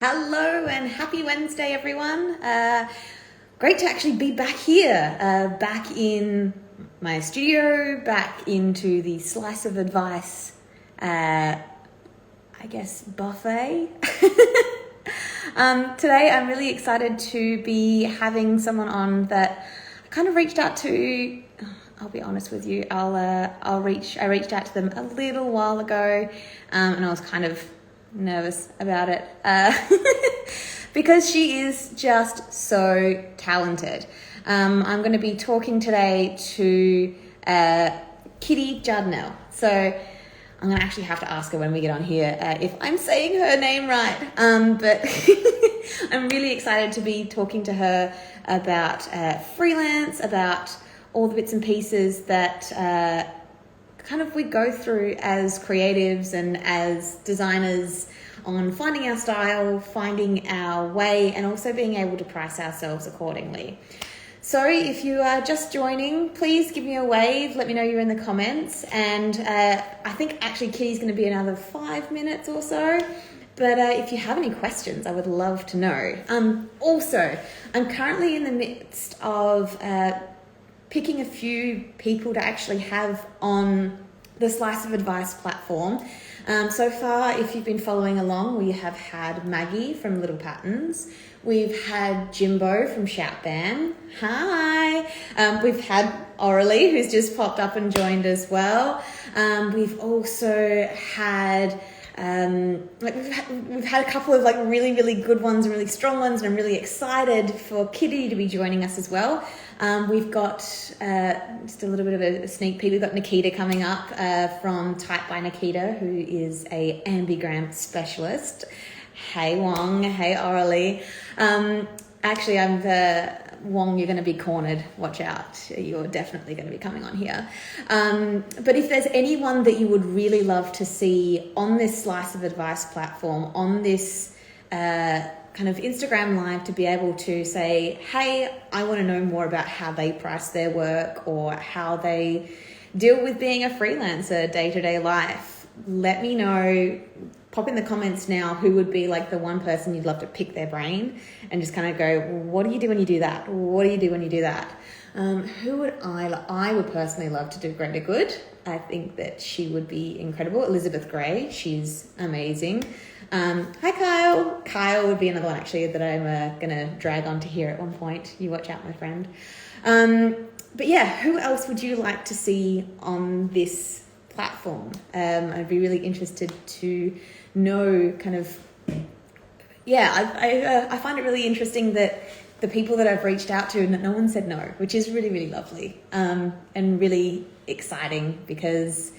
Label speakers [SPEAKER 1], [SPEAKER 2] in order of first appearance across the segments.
[SPEAKER 1] Hello and happy Wednesday, everyone. Great to actually be back here, back in my studio, back into the Slice of Advice, buffet. Today I'm really excited to be having someone on that I kind of reached out to. I'll be honest with you, I reached out to them a little while ago, and I was kind of nervous about it because she is just so talented. I'm going to be talking today to Kitty Jardenil. So I'm going to actually have to ask her when we get on here if I'm saying her name right. But I'm really excited to be talking to her about freelance, about all the bits and pieces that kind of we go through as creatives and as designers on finding our style, finding our way, and also being able to price ourselves accordingly. So if you are just joining, please give me a wave, let me know you're in the comments, and I think actually Kitty's going to be another 5 minutes or so, but if you have any questions, I would love to know. Also, I'm currently in the midst of picking a few people to actually have on the Slice of Advice platform. So far, if you've been following along, we have had Maggie from Little Patterns. We've had Jimbo from Shout Band. Hi. We've had Orally, who's just popped up and joined as well. We've also had we've had a couple of really, really good ones and really strong ones, and I'm really excited for Kitty to be joining us as well. We've got just a little bit of a sneak peek. We've got Nikita coming up from Type by Nikita, who is a ambigram specialist. Hey Wong, hey Orally. Actually, I'm Wong, you're going to be cornered. Watch out. You're definitely going to be coming on here. But if there's anyone that you would really love to see on this Slice of Advice platform, on this kind of Instagram live, to be able to say, hey, I want to know more about how they price their work or how they deal with being a freelancer day-to-day life, let me know. Pop in the comments now who would be the one person you'd love to pick their brain and just kind of go, what do you do when you do that? What do you do when you do that? Who would I would personally love to do greater good. I think that she would be incredible. Elizabeth Gray, she's amazing. Hi Kyle. Kyle would be another one actually that I'm going to drag onto here at one point. You watch out, my friend. But yeah, who else would you like to see on this platform? I'd be really interested to know kind of, I find it really interesting that the people that I've reached out to, no one said no, which is really, really lovely, and really exciting, because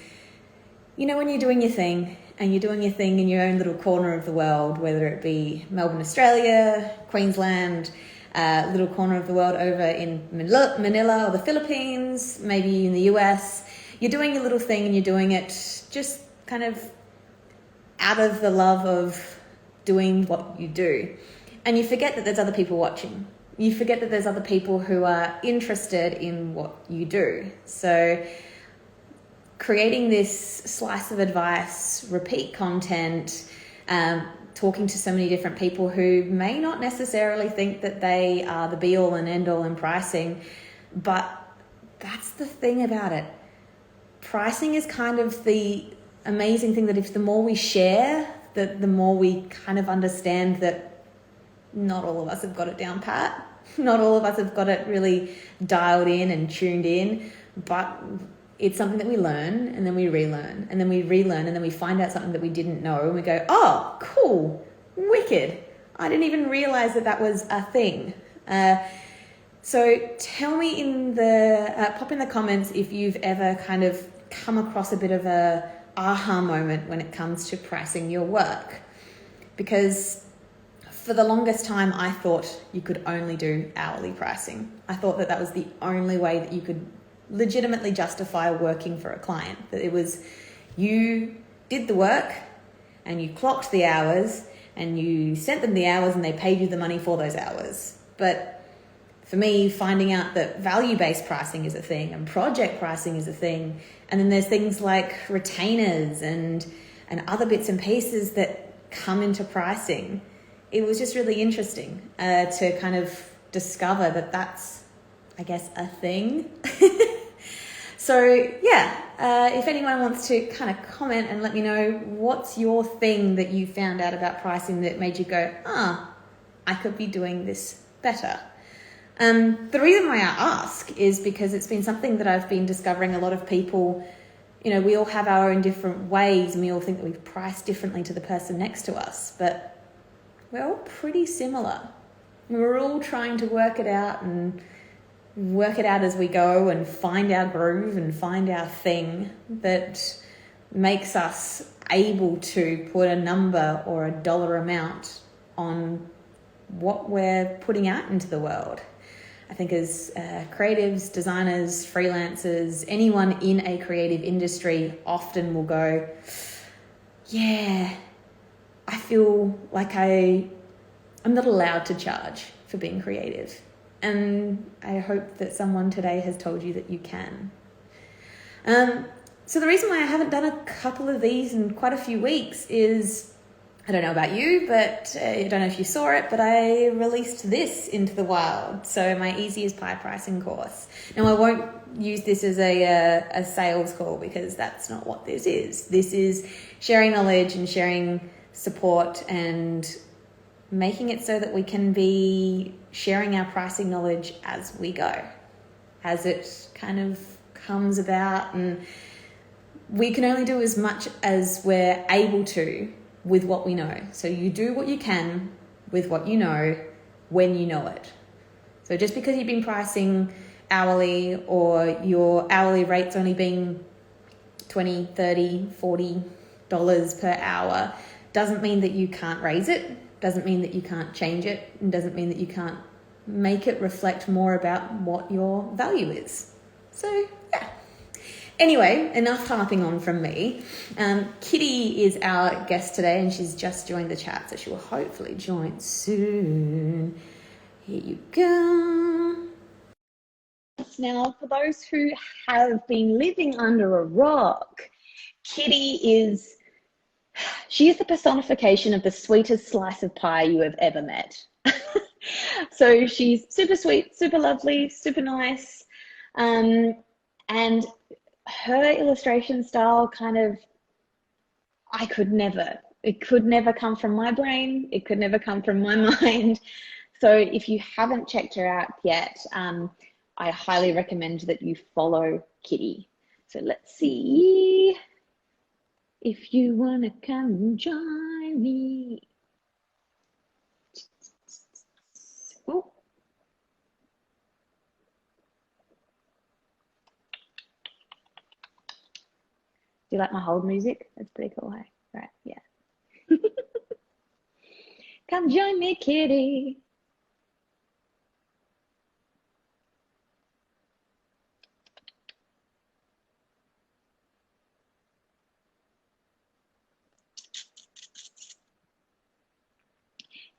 [SPEAKER 1] when you're doing your thing and you're doing your thing in your own little corner of the world, whether it be Melbourne, Australia, Queensland, little corner of the world over in Manila or the Philippines, maybe in the US, you're doing your little thing and you're doing it just kind of out of the love of doing what you do. And you forget that there's other people watching. You forget that there's other people who are interested in what you do. So creating this Slice of Advice, repeat content, talking to so many different people who may not necessarily think that they are the be all and end all in pricing, but that's the thing about it. Pricing is kind of the amazing thing that if the more we share, the more we kind of understand that not all of us have got it down pat. Not all of us have got it really dialed in and tuned in, but it's something that we learn and then we relearn and then we relearn and then we find out something that we didn't know and we go, oh, cool, wicked. I didn't even realize that was a thing. So tell me pop in the comments if you've ever kind of come across a bit of a aha moment when it comes to pricing your work. Because for the longest time, I thought you could only do hourly pricing. I thought that was the only way that you could legitimately justify working for a client. That it was, you did the work and you clocked the hours and you sent them the hours and they paid you the money for those hours. But for me, finding out that value-based pricing is a thing and project pricing is a thing, and then there's things like retainers and other bits and pieces that come into pricing, it was just really interesting to kind of discover that that's, I guess, a thing. So yeah, if anyone wants to kind of comment and let me know what's your thing that you found out about pricing that made you go, I could be doing this better. The reason why I ask is because it's been something that I've been discovering. A lot of people, we all have our own different ways, and we all think that we price differently to the person next to us, but we're all pretty similar. We're all trying to work it out as we go and find our groove and find our thing that makes us able to put a number or a dollar amount on what we're putting out into the world. I think as creatives, designers, freelancers, anyone in a creative industry often will go, yeah, I feel like I'm not allowed to charge for being creative. And I hope that someone today has told you that you can. So the reason why I haven't done a couple of these in quite a few weeks is, I don't know about you, but I don't know if you saw it, but I released this into the wild. So my Easy as Pie pricing course. Now I won't use this as a sales call, because that's not what this is. This is sharing knowledge and sharing support and making it so that we can be sharing our pricing knowledge as we go, as it kind of comes about. And we can only do as much as we're able to with what we know. So you do what you can with what you know when you know it. So just because you've been pricing hourly, or your hourly rate's only been $20, $30, $40 per hour, doesn't mean that you can't raise it, doesn't mean that you can't change it, and doesn't mean that you can't make it reflect more about what your value is. So yeah. Anyway, enough harping on from me. Kitty is our guest today, and she's just joined the chat, so she will hopefully join soon. Here you go. Now, for those who have been living under a rock, Kitty is the personification of the sweetest slice of pie you have ever met. So she's super sweet, super lovely, super nice. And her illustration style it could never come from my brain. It could never come from my mind. So if you haven't checked her out yet, I highly recommend that you follow Kitty. So let's see if you want to come join me. Ooh. Do you like my hold music? That's pretty cool, hey? Right, yeah. Come join me, Kitty.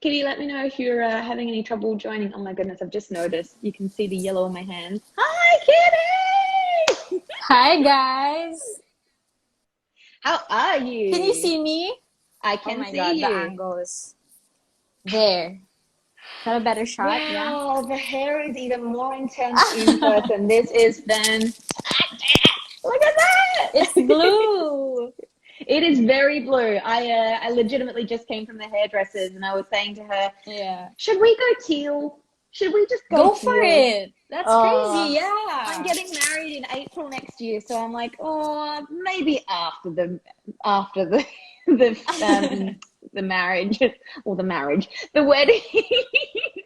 [SPEAKER 1] Kitty, let me know if you're having any trouble joining. Oh my goodness, I've just noticed. You can see the yellow on my hands. Hi, Kitty!
[SPEAKER 2] Hi, guys.
[SPEAKER 1] How are you?
[SPEAKER 2] Can you see me?
[SPEAKER 1] I can see
[SPEAKER 2] God,
[SPEAKER 1] you.
[SPEAKER 2] the angle is there. Got a better shot?
[SPEAKER 1] Wow,
[SPEAKER 2] Yeah.
[SPEAKER 1] the hair is even more intense in person. This is fantastic. Look at that.
[SPEAKER 2] It's blue.
[SPEAKER 1] It is very blue. I legitimately just came from the hairdressers, and I was saying to her,
[SPEAKER 2] Yeah.
[SPEAKER 1] should we go teal? Should we just
[SPEAKER 2] Go
[SPEAKER 1] teal?
[SPEAKER 2] for it. That's crazy. Yeah.
[SPEAKER 1] I'm getting married in April next year, so I'm like, maybe after the the marriage, or the wedding.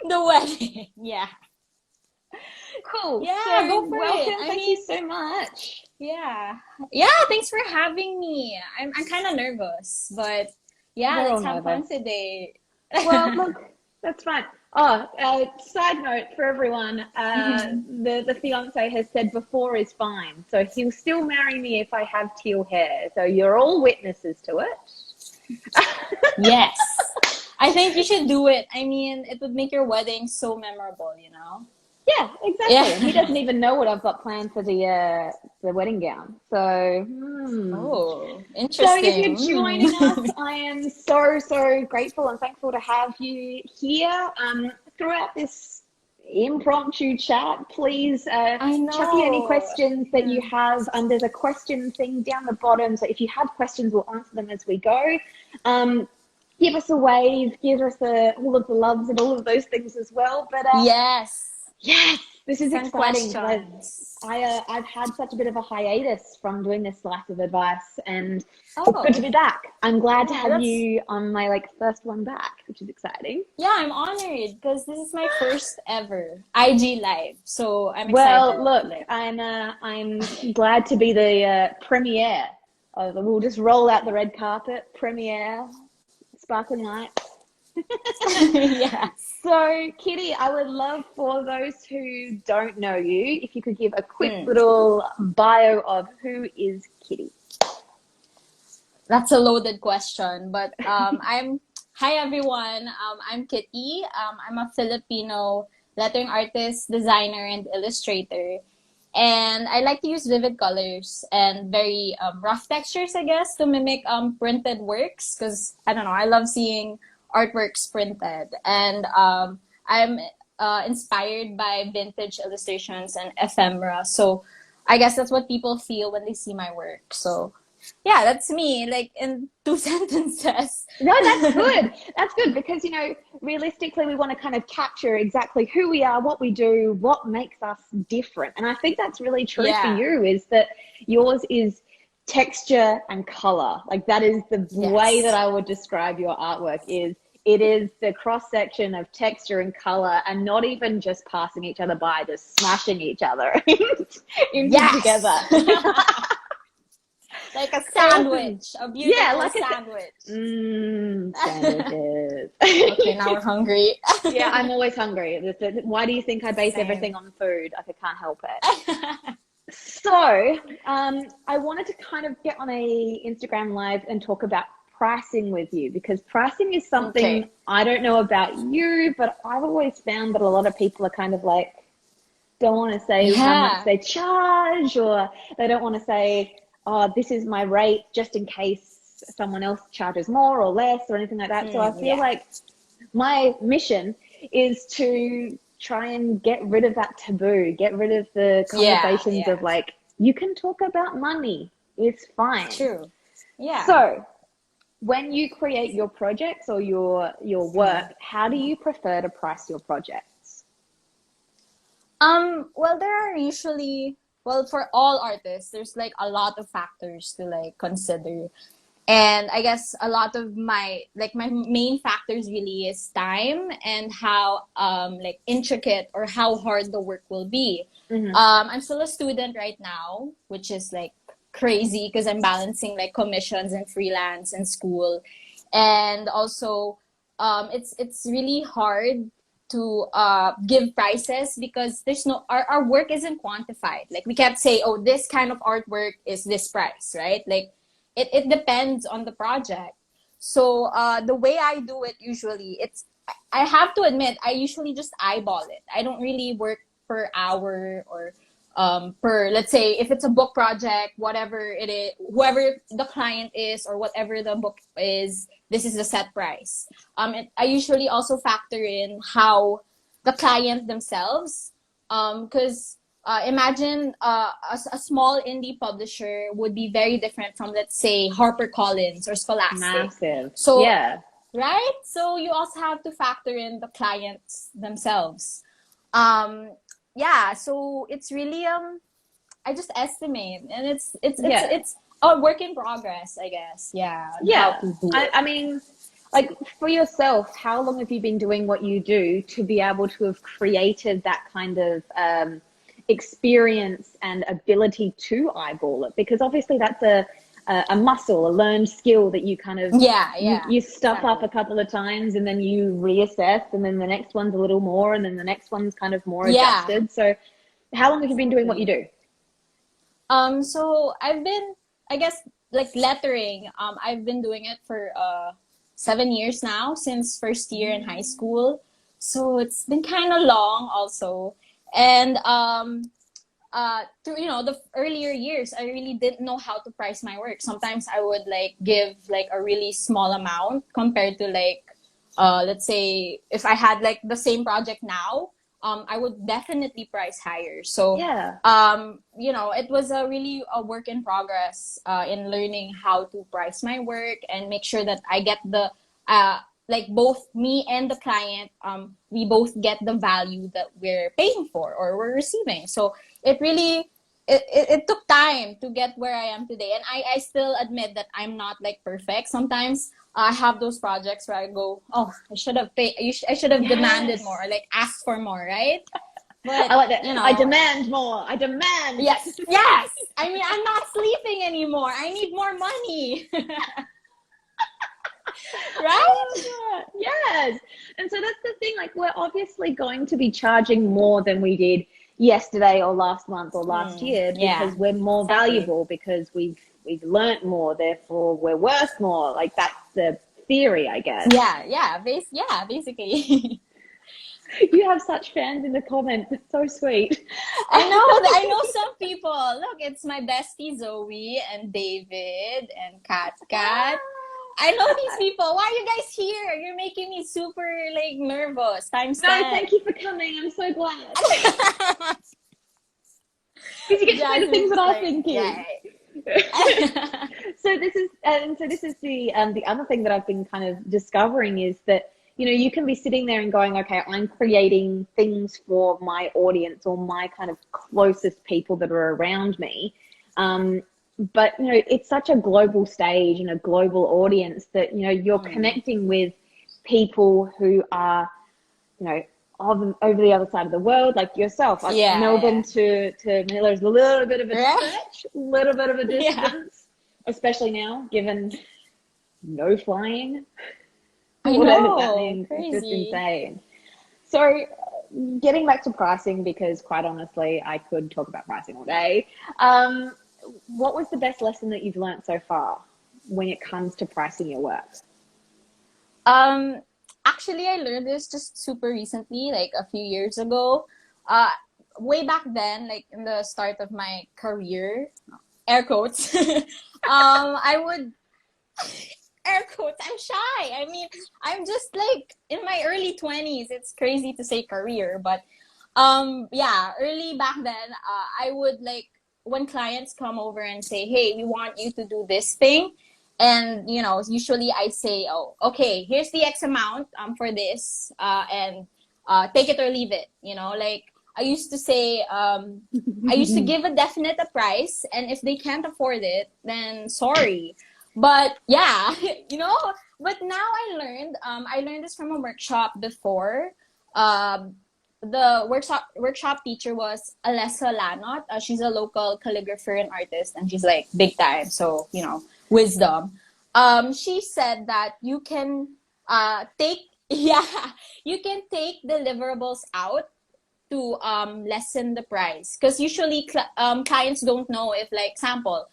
[SPEAKER 2] The wedding. Yeah.
[SPEAKER 1] Cool.
[SPEAKER 2] Yeah,
[SPEAKER 1] so
[SPEAKER 2] go for
[SPEAKER 1] welcome.
[SPEAKER 2] it.
[SPEAKER 1] Thank you so much.
[SPEAKER 2] Yeah. Yeah, thanks for having me. I'm kind of nervous, but yeah,
[SPEAKER 1] We're
[SPEAKER 2] let's
[SPEAKER 1] all
[SPEAKER 2] have fun
[SPEAKER 1] nervous.
[SPEAKER 2] today.
[SPEAKER 1] Well, look, that's fine. Side note for everyone, the fiance has said before is fine. So he'll still marry me if I have teal hair. So you're all witnesses to it.
[SPEAKER 2] Yes. I think you should do it. I mean, it would make your wedding so memorable, you know?
[SPEAKER 3] Yeah, exactly. And he
[SPEAKER 2] Yeah.
[SPEAKER 3] doesn't even know what I've got planned for the wedding gown. So,
[SPEAKER 2] Oh,
[SPEAKER 3] so if you're
[SPEAKER 2] interesting.
[SPEAKER 3] joining us, I am so, so grateful and thankful to have you here. Throughout this impromptu chat, please
[SPEAKER 2] I
[SPEAKER 3] chuck in any
[SPEAKER 2] know.
[SPEAKER 3] questions that you
[SPEAKER 2] Yeah.
[SPEAKER 3] have under the question thing down the bottom. So if you have questions, we'll answer them as we go. Give us a wave, give us all of the loves and all of those things as well. But
[SPEAKER 2] Yes.
[SPEAKER 3] yes, this is
[SPEAKER 2] Send
[SPEAKER 3] exciting because
[SPEAKER 2] questions.
[SPEAKER 3] I've had such a bit of a hiatus from doing this Life of Advice, and it's good to
[SPEAKER 2] Oh,
[SPEAKER 3] be back. I'm glad to
[SPEAKER 2] yeah,
[SPEAKER 3] have
[SPEAKER 2] that's
[SPEAKER 3] you on my first one back, which is exciting.
[SPEAKER 2] yeah, I'm honored because this is my first ever IG live. So I'm
[SPEAKER 3] Well,
[SPEAKER 2] excited.
[SPEAKER 3] look,
[SPEAKER 2] Like
[SPEAKER 3] I'm glad to be the premiere. We'll just roll out the red carpet, premiere, sparkling lights.
[SPEAKER 2] yeah.
[SPEAKER 3] So, Kitty, I would love for those who don't know you, if you could give a quick
[SPEAKER 2] Hmm.
[SPEAKER 3] little bio of who is Kitty.
[SPEAKER 2] That's a loaded question, but I'm hi everyone. I'm Kitty. I'm a Filipino lettering artist, designer, and illustrator. And I like to use vivid colors and very rough textures, I guess, to mimic printed works. Because I don't know, I love seeing artworks printed, and I'm inspired by vintage illustrations and ephemera. So I guess that's what people feel when they see my work. So yeah, that's me, like in two sentences.
[SPEAKER 3] No, that's good. That's good because, realistically, we want to kind of capture exactly who we are, what we do, what makes us different. And I think that's really true for
[SPEAKER 2] Yeah.
[SPEAKER 3] you, is that yours is texture and color. Like that is the way that
[SPEAKER 2] Yes.
[SPEAKER 3] I would describe your artwork is it is the cross section of texture and color and not even just passing each other by, just smashing each other into together.
[SPEAKER 2] Yes. Like a
[SPEAKER 3] Awesome.
[SPEAKER 2] sandwich, a
[SPEAKER 3] Yeah,
[SPEAKER 2] beautiful sandwich.
[SPEAKER 3] sandwiches.
[SPEAKER 2] Okay, now we're hungry.
[SPEAKER 3] Yeah, I'm always hungry. Why do you think I base
[SPEAKER 2] Same.
[SPEAKER 3] everything on food? I can't help it. So, I wanted to kind of get on a Instagram live and talk about pricing with you because pricing is something
[SPEAKER 2] Okay.
[SPEAKER 3] I don't know about you, but I've always found that a lot of people are kind of don't want to say how much
[SPEAKER 2] Yeah.
[SPEAKER 3] they charge, or they don't want to say, oh, this is my rate, just in case someone else charges more or less or anything like that. So I feel
[SPEAKER 2] Yeah.
[SPEAKER 3] like my mission is to try and get rid of that taboo, get rid of the
[SPEAKER 2] Yeah.
[SPEAKER 3] conversations of
[SPEAKER 2] Yeah.
[SPEAKER 3] you can talk about money, it's fine.
[SPEAKER 2] True. Yeah.
[SPEAKER 3] So when you create your projects or your work, how do you prefer to price your projects?
[SPEAKER 2] Well, there are usually, well, for all artists, there's like a lot of factors to like consider. And I guess a lot of my main factors really is time and how like intricate or how hard the work will be.
[SPEAKER 3] Mm-hmm.
[SPEAKER 2] I'm still a student right now, which is like crazy because I'm balancing like commissions and freelance and school. And also it's really hard to give prices because there's no our work isn't quantified. Like we can't say, oh, this kind of artwork is this price, right? Like it depends on the project. So the way I do it usually, I have to admit, I usually just eyeball it. I don't really work per hour or per, let's say, if it's a book project, whatever it is, whoever the client is or whatever the book is, this is the set price. I usually also factor in how the client themselves, because imagine a small indie publisher would be very different from, let's say, HarperCollins or Scholastic.
[SPEAKER 3] Massive.
[SPEAKER 2] So,
[SPEAKER 3] Yeah.
[SPEAKER 2] right? So you also have to factor in the clients themselves. Um, yeah, so it's really I just estimate, and
[SPEAKER 3] Yeah.
[SPEAKER 2] it's a work in progress, I guess. Yeah, on how
[SPEAKER 3] Yeah.
[SPEAKER 2] to do it.
[SPEAKER 3] I mean, for yourself, how long have you been doing what you do to be able to have created that kind of experience and ability to eyeball it? Because obviously that's a muscle, a learned skill that you kind of
[SPEAKER 2] Yeah,
[SPEAKER 3] you stuff up
[SPEAKER 2] exactly.
[SPEAKER 3] a couple of times and then you reassess and then the next one's a little more and then the next one's kind of more
[SPEAKER 2] Yeah,
[SPEAKER 3] adjusted. So how long have you been doing what you
[SPEAKER 2] exactly.
[SPEAKER 3] do?
[SPEAKER 2] So I've been, I guess, like lettering. I've been doing it for 7 years now, since first year in high school. So it's been kind of long, also. And through the earlier years, I really didn't know how to price my work. Sometimes I would like give like a really small amount compared to like let's say if I had like the same project now, I would definitely price higher. So
[SPEAKER 3] Yeah.
[SPEAKER 2] it was a work in progress in learning how to price my work and make sure that I get the like both me and the client, we both get the value that we're paying for or we're receiving. So it really it took time to get where I am today, and I still admit that I'm not like perfect. Sometimes I have those projects where I go, oh, I should have paid, I should have demanded more, or like asked for more, right? But
[SPEAKER 3] I like that. I demand more. I demand.
[SPEAKER 2] Yes. I mean, I'm not sleeping anymore. I need more money. Right?
[SPEAKER 3] Yes. And so that's the thing, like we're obviously going to be charging more than we did yesterday or last month or last year because we're more valuable, because we've learnt more, therefore we're worth more. Like that's the theory, I guess.
[SPEAKER 2] Basically.
[SPEAKER 3] You have such fans in the comments. It's so sweet.
[SPEAKER 2] I know some people. Look, it's my bestie Zoe and David and Kat. I know these people. Why are you guys here? You're making me super like nervous. Times 10.
[SPEAKER 3] No, thank you for coming. I'm so glad. Because you get to say the things that I'm thinking. So this is the other thing that I've been kind of discovering is that you can be sitting there and going, okay, I'm creating things for my audience or my kind of closest people that are around me. But, it's such a global stage and a global audience that, you're connecting with people who are, over the other side of the world, like yourself. Like Melbourne to Manila is a little bit of a stretch, a little bit of a distance, especially now, given no flying. Whatever that means. It's just insane. So getting back to pricing, because quite honestly, I could talk about pricing all day. What was the best lesson that you've learned so far when it comes to pricing your work?
[SPEAKER 2] Actually, I learned this just super recently, like a few years ago. Way back then, like in the start of my career, air quotes, I would... air quotes, I'm shy. I mean, I'm just like in my early 20s. It's crazy to say career, but early back then, I would like, when clients come over and say, hey, we want you to do this thing, and usually I say, oh, okay, here's the X amount for this, and take it or leave it. Like I used to say, I used to give a definite price, and if they can't afford it, then sorry. But yeah, but now I learned this from a workshop before. The workshop teacher was Alessa Lanot. She's a local calligrapher and artist, and she's like big time. So, wisdom. She said that you can take deliverables out to lessen the price. Because usually clients don't know if, like, sample,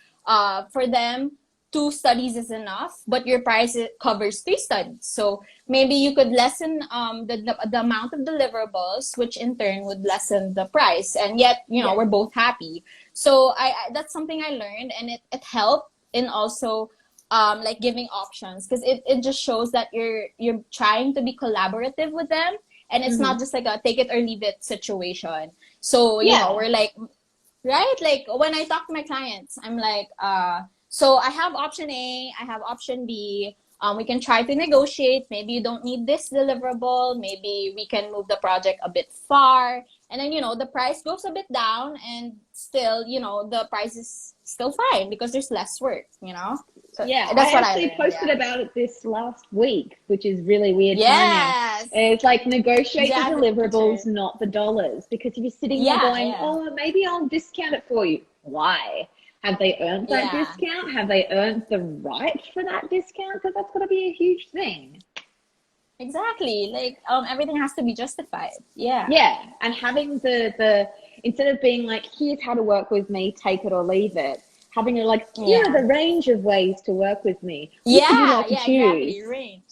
[SPEAKER 2] for them, 2 studies is enough, but your price covers 3 studies. So maybe you could lessen the amount of deliverables, which in turn would lessen the price. And yet, we're both happy. So I that's something I learned, and it helped in also like giving options, because it just shows that you're trying to be collaborative with them, and it's not just like a take it or leave it situation. So we're like, right? Like when I talk to my clients, I'm like, so I have option A, I have option B. We can try to negotiate. Maybe you don't need this deliverable. Maybe we can move the project a bit far. And then, the price goes a bit down, and still, the price is still fine because there's less work, So
[SPEAKER 3] yeah,
[SPEAKER 2] that's what I
[SPEAKER 3] actually
[SPEAKER 2] learned,
[SPEAKER 3] posted about it this last week, which is really weird timing. It's like negotiate the deliverables, not the dollars. Because if you're sitting there going, oh, maybe I'll discount it for you. Why? Have they earned that discount? Have they earned the right for that discount? Because that's got to be a huge thing.
[SPEAKER 2] Exactly. Like everything has to be justified. Yeah.
[SPEAKER 3] Yeah, and having the instead of being like, here's how to work with me, take it or leave it, having like, here are the range of ways to work with me. Which would you like to choose?
[SPEAKER 2] Exactly. Range.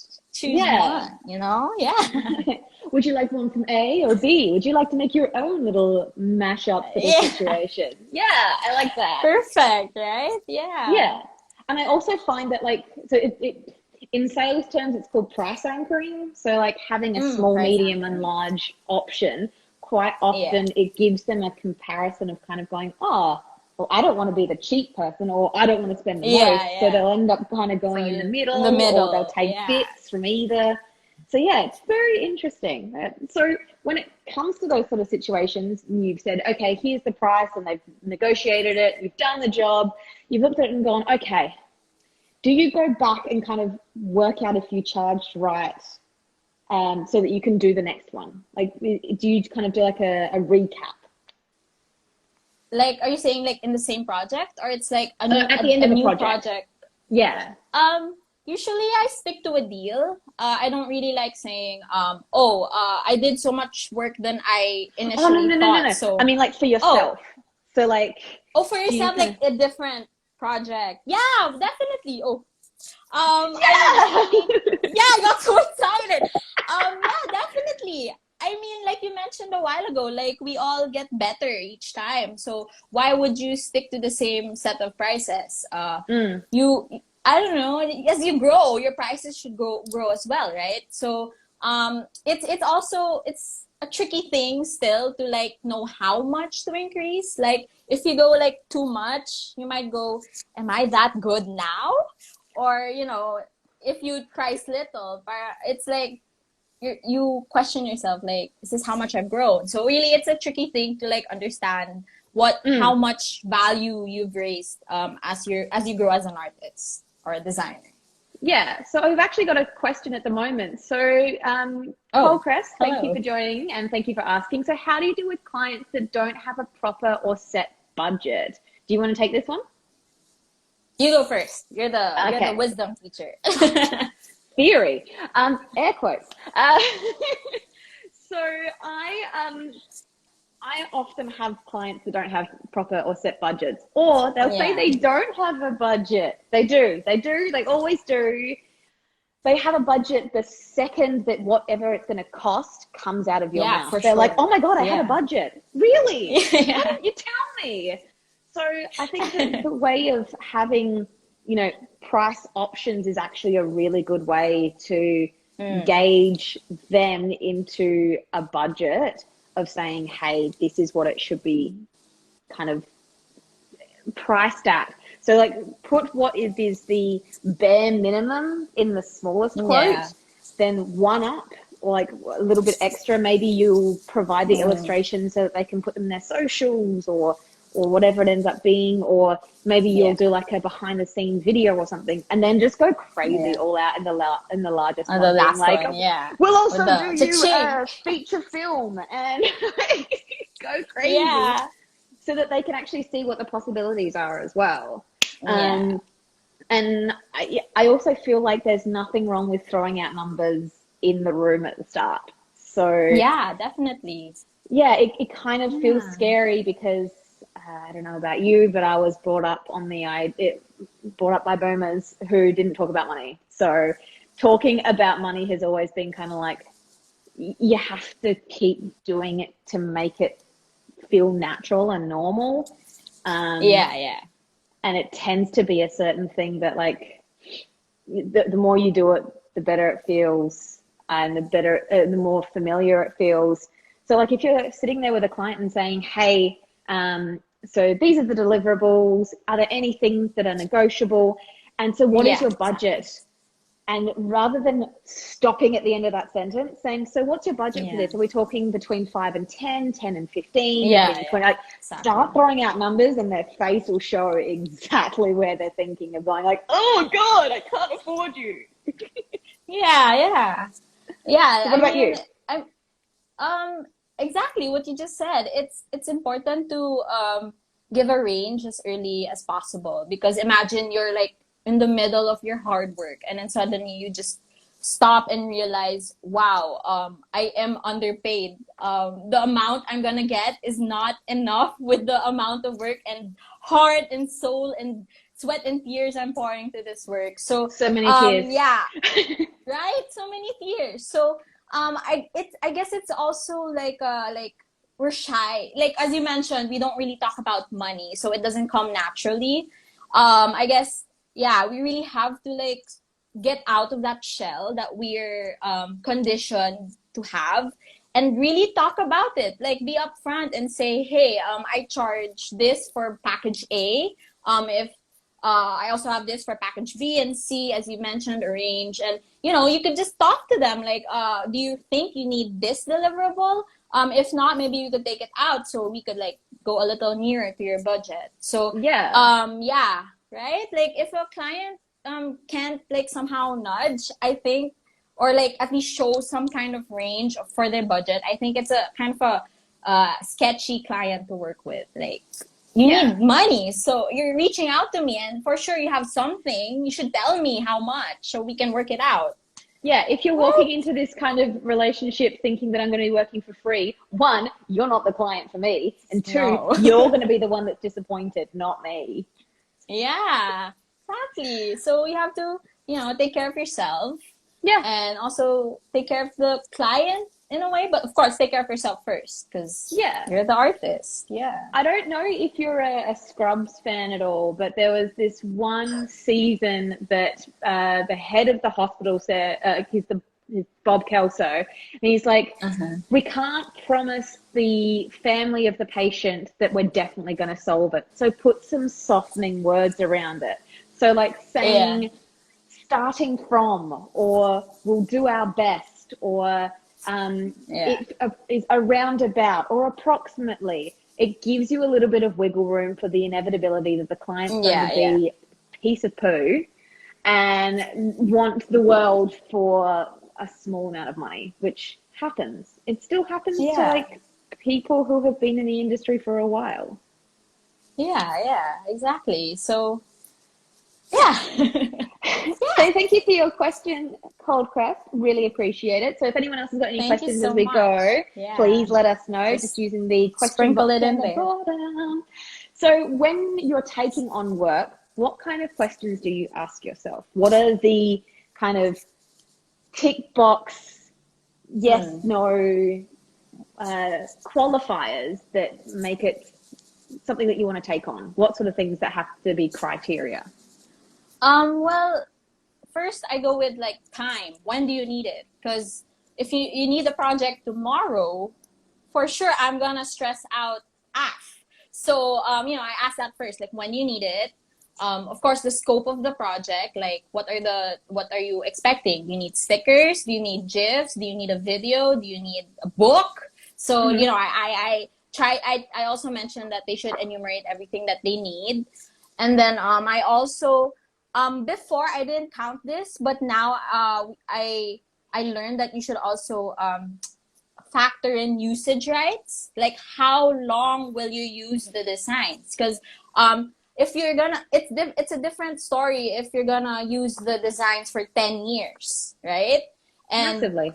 [SPEAKER 2] choose
[SPEAKER 3] Yeah.
[SPEAKER 2] one, you know? Yeah.
[SPEAKER 3] Would you like one from A or B? Would you like to make your own little mashup for the
[SPEAKER 2] Yeah.
[SPEAKER 3] situation? Yeah, I like that.
[SPEAKER 2] Perfect, right? Yeah.
[SPEAKER 3] Yeah. And I also find that like, so it in sales terms, it's called price anchoring. So like having a small,
[SPEAKER 2] Price
[SPEAKER 3] medium and
[SPEAKER 2] anchoring.
[SPEAKER 3] large option, quite
[SPEAKER 2] Yeah.
[SPEAKER 3] often it gives them a comparison of kind of going, oh, well, I don't want to be the cheap person or I don't want to spend the most.
[SPEAKER 2] Yeah,
[SPEAKER 3] So
[SPEAKER 2] yeah.
[SPEAKER 3] they'll end up kind of
[SPEAKER 2] So
[SPEAKER 3] going in the
[SPEAKER 2] in the
[SPEAKER 3] middle or they'll
[SPEAKER 2] middle,
[SPEAKER 3] take
[SPEAKER 2] yeah.
[SPEAKER 3] bits from either. So yeah, it's very interesting. So when it comes to those sort of situations, you've said, okay, here's the price and they've negotiated it, you've done the job, you've looked at it and gone, okay, do you go back and kind of work out if you charged right so that you can do the next one? Like, do you kind of do like a recap?
[SPEAKER 2] Like, are you saying like in the same project, or it's like a new
[SPEAKER 3] At the end of a
[SPEAKER 2] new
[SPEAKER 3] project? Yeah.
[SPEAKER 2] Usually I stick to a deal. I don't really like saying, I did so much work than I initially thought.
[SPEAKER 3] No.
[SPEAKER 2] So,
[SPEAKER 3] I mean, like for yourself. So like,
[SPEAKER 2] for yourself, like a different project. Yeah, definitely. Yeah, I got so excited. Yeah, definitely. I mean, like you mentioned a while ago, like we all get better each time. So why would you stick to the same set of prices? I don't know. As you grow, your prices should grow as well, right? So it's also it's a tricky thing still to like know how much to increase. Like if you go like too much, you might go, "Am I that good now?" Or if you price little, but it's like you question yourself, like, is this how much I've grown? So really, it's a tricky thing to like understand how much value you've raised as you grow as an artist or a designer.
[SPEAKER 3] Yeah, so I've actually got a question at the moment. So, Paul Crest, thank you for joining and thank you for asking. So, how do you deal with clients that don't have a proper or set budget? Do you want to take this one?
[SPEAKER 2] You go first. You're the wisdom teacher.
[SPEAKER 3] Theory, air quotes. So I often have clients that don't have proper or set budgets, or they'll say they don't have a budget. They do. They always do. They have a budget the second that whatever it's going to cost comes out of your mouth. They're like, oh my God, I had a budget. Really? Why didn't you tell me? So I think that the way of having, price options is actually a really good way to gauge them into a budget of saying, hey, this is what it should be kind of priced at. So like put what is the bare minimum in the smallest quote, then one up or like a little bit extra. Maybe you'll provide the illustrations so that they can put them in their socials or whatever it ends up being, or maybe you'll do like a behind the scenes video or something, and then just go crazy all out in the largest one.
[SPEAKER 2] The last
[SPEAKER 3] like,
[SPEAKER 2] one,
[SPEAKER 3] we'll also do you a feature film and go crazy, so that they can actually see what the possibilities are as well. And I also feel like there's nothing wrong with throwing out numbers in the room at the start. So
[SPEAKER 2] yeah, definitely.
[SPEAKER 3] Yeah, it kind of feels scary because I don't know about you, but I was brought up by boomers who didn't talk about money. So talking about money has always been kind of like, you have to keep doing it to make it feel natural and normal. And it tends to be a certain thing that like, the more you do it, the better it feels, and the more familiar it feels. So like if you're sitting there with a client and saying, hey, so these are the deliverables. Are there any things that are negotiable? And so what is your budget? And rather than stopping at the end of that sentence, saying, so what's your budget for this? Are we talking between 5 and 10, 10 and 15? Start throwing out numbers and their face will show exactly where they're thinking of going like, oh God, I can't afford you.
[SPEAKER 2] Yeah.
[SPEAKER 3] So what about you?
[SPEAKER 2] Exactly what you just said. It's important to give a range as early as possible, because imagine you're like in the middle of your hard work and then suddenly you just stop and realize, wow, I am underpaid. The amount I'm gonna get is not enough with the amount of work and heart and soul and sweat and tears I'm pouring to this work. So
[SPEAKER 3] many tears.
[SPEAKER 2] yeah, right? So many tears. So I guess it's also like we're shy. Like as you mentioned, we don't really talk about money, so it doesn't come naturally. I guess yeah, we really have to like get out of that shell that we're conditioned to have and really talk about it. Like be upfront and say, hey, I charge this for package A. If I also have this for package B and C, as you mentioned, arrange. And, you know, you could just talk to them like, do you think you need this deliverable? If not, maybe you could take it out so we could like go a little nearer to your budget. So, yeah, right? Like if a client can't like somehow nudge, I think, or like at least show some kind of range for their budget, I think it's a kind of a sketchy client to work with. Like, you need money, so you're reaching out to me, and for sure you have something. You should tell me how much so we can work it out.
[SPEAKER 3] Yeah, if you're walking into this kind of relationship thinking that I'm going to be working for free, one, you're not the client for me, and two, you're going to be the one that's disappointed, not me.
[SPEAKER 2] Yeah, exactly. So you have to, you know, take care of yourself.
[SPEAKER 3] Yeah.
[SPEAKER 2] And also take care of the client in a way, but of course take care of yourself first because you're the artist. Yeah.
[SPEAKER 3] I don't know if you're a Scrubs fan at all, but there was this one season that the head of the hospital said, he's Bob Kelso, and he's like, we can't promise the family of the patient that we're definitely going to solve it. So put some softening words around it. So like saying, starting from, or we'll do our best, or it is a roundabout, or approximately. It gives you a little bit of wiggle room for the inevitability that the client's going to be a piece of poo and want the world for a small amount of money, which happens. It still happens to like people who have been in the industry for a while.
[SPEAKER 2] Yeah, exactly. So yeah.
[SPEAKER 3] So thank you for your question, Cold Crest. Really appreciate it. So if anyone else has got any questions as we go, please let us know. Just using the question box
[SPEAKER 2] it in
[SPEAKER 3] on the
[SPEAKER 2] there.
[SPEAKER 3] bottom. So when you're taking on work, what kind of questions do you ask yourself? What are the kind of tick box, yes, no qualifiers that make it something that you want to take on? What sort of things that have to be criteria?
[SPEAKER 2] Well, first I go with like time. When do you need it? Because if you need the project tomorrow, for sure I'm gonna stress out AF. So you know, I ask that first, like when you need it. Of course, the scope of the project, like what are you expecting? Do you need stickers? Do you need GIFs? Do you need a video? Do you need a book? So you know, I also mentioned that they should enumerate everything that they need, and then I also before I didn't count this, but now I learned that you should also factor in usage rights, like how long will you use the designs? Because if you're gonna, it's a different story if you're gonna use the designs for 10 years, right? And
[SPEAKER 3] massively.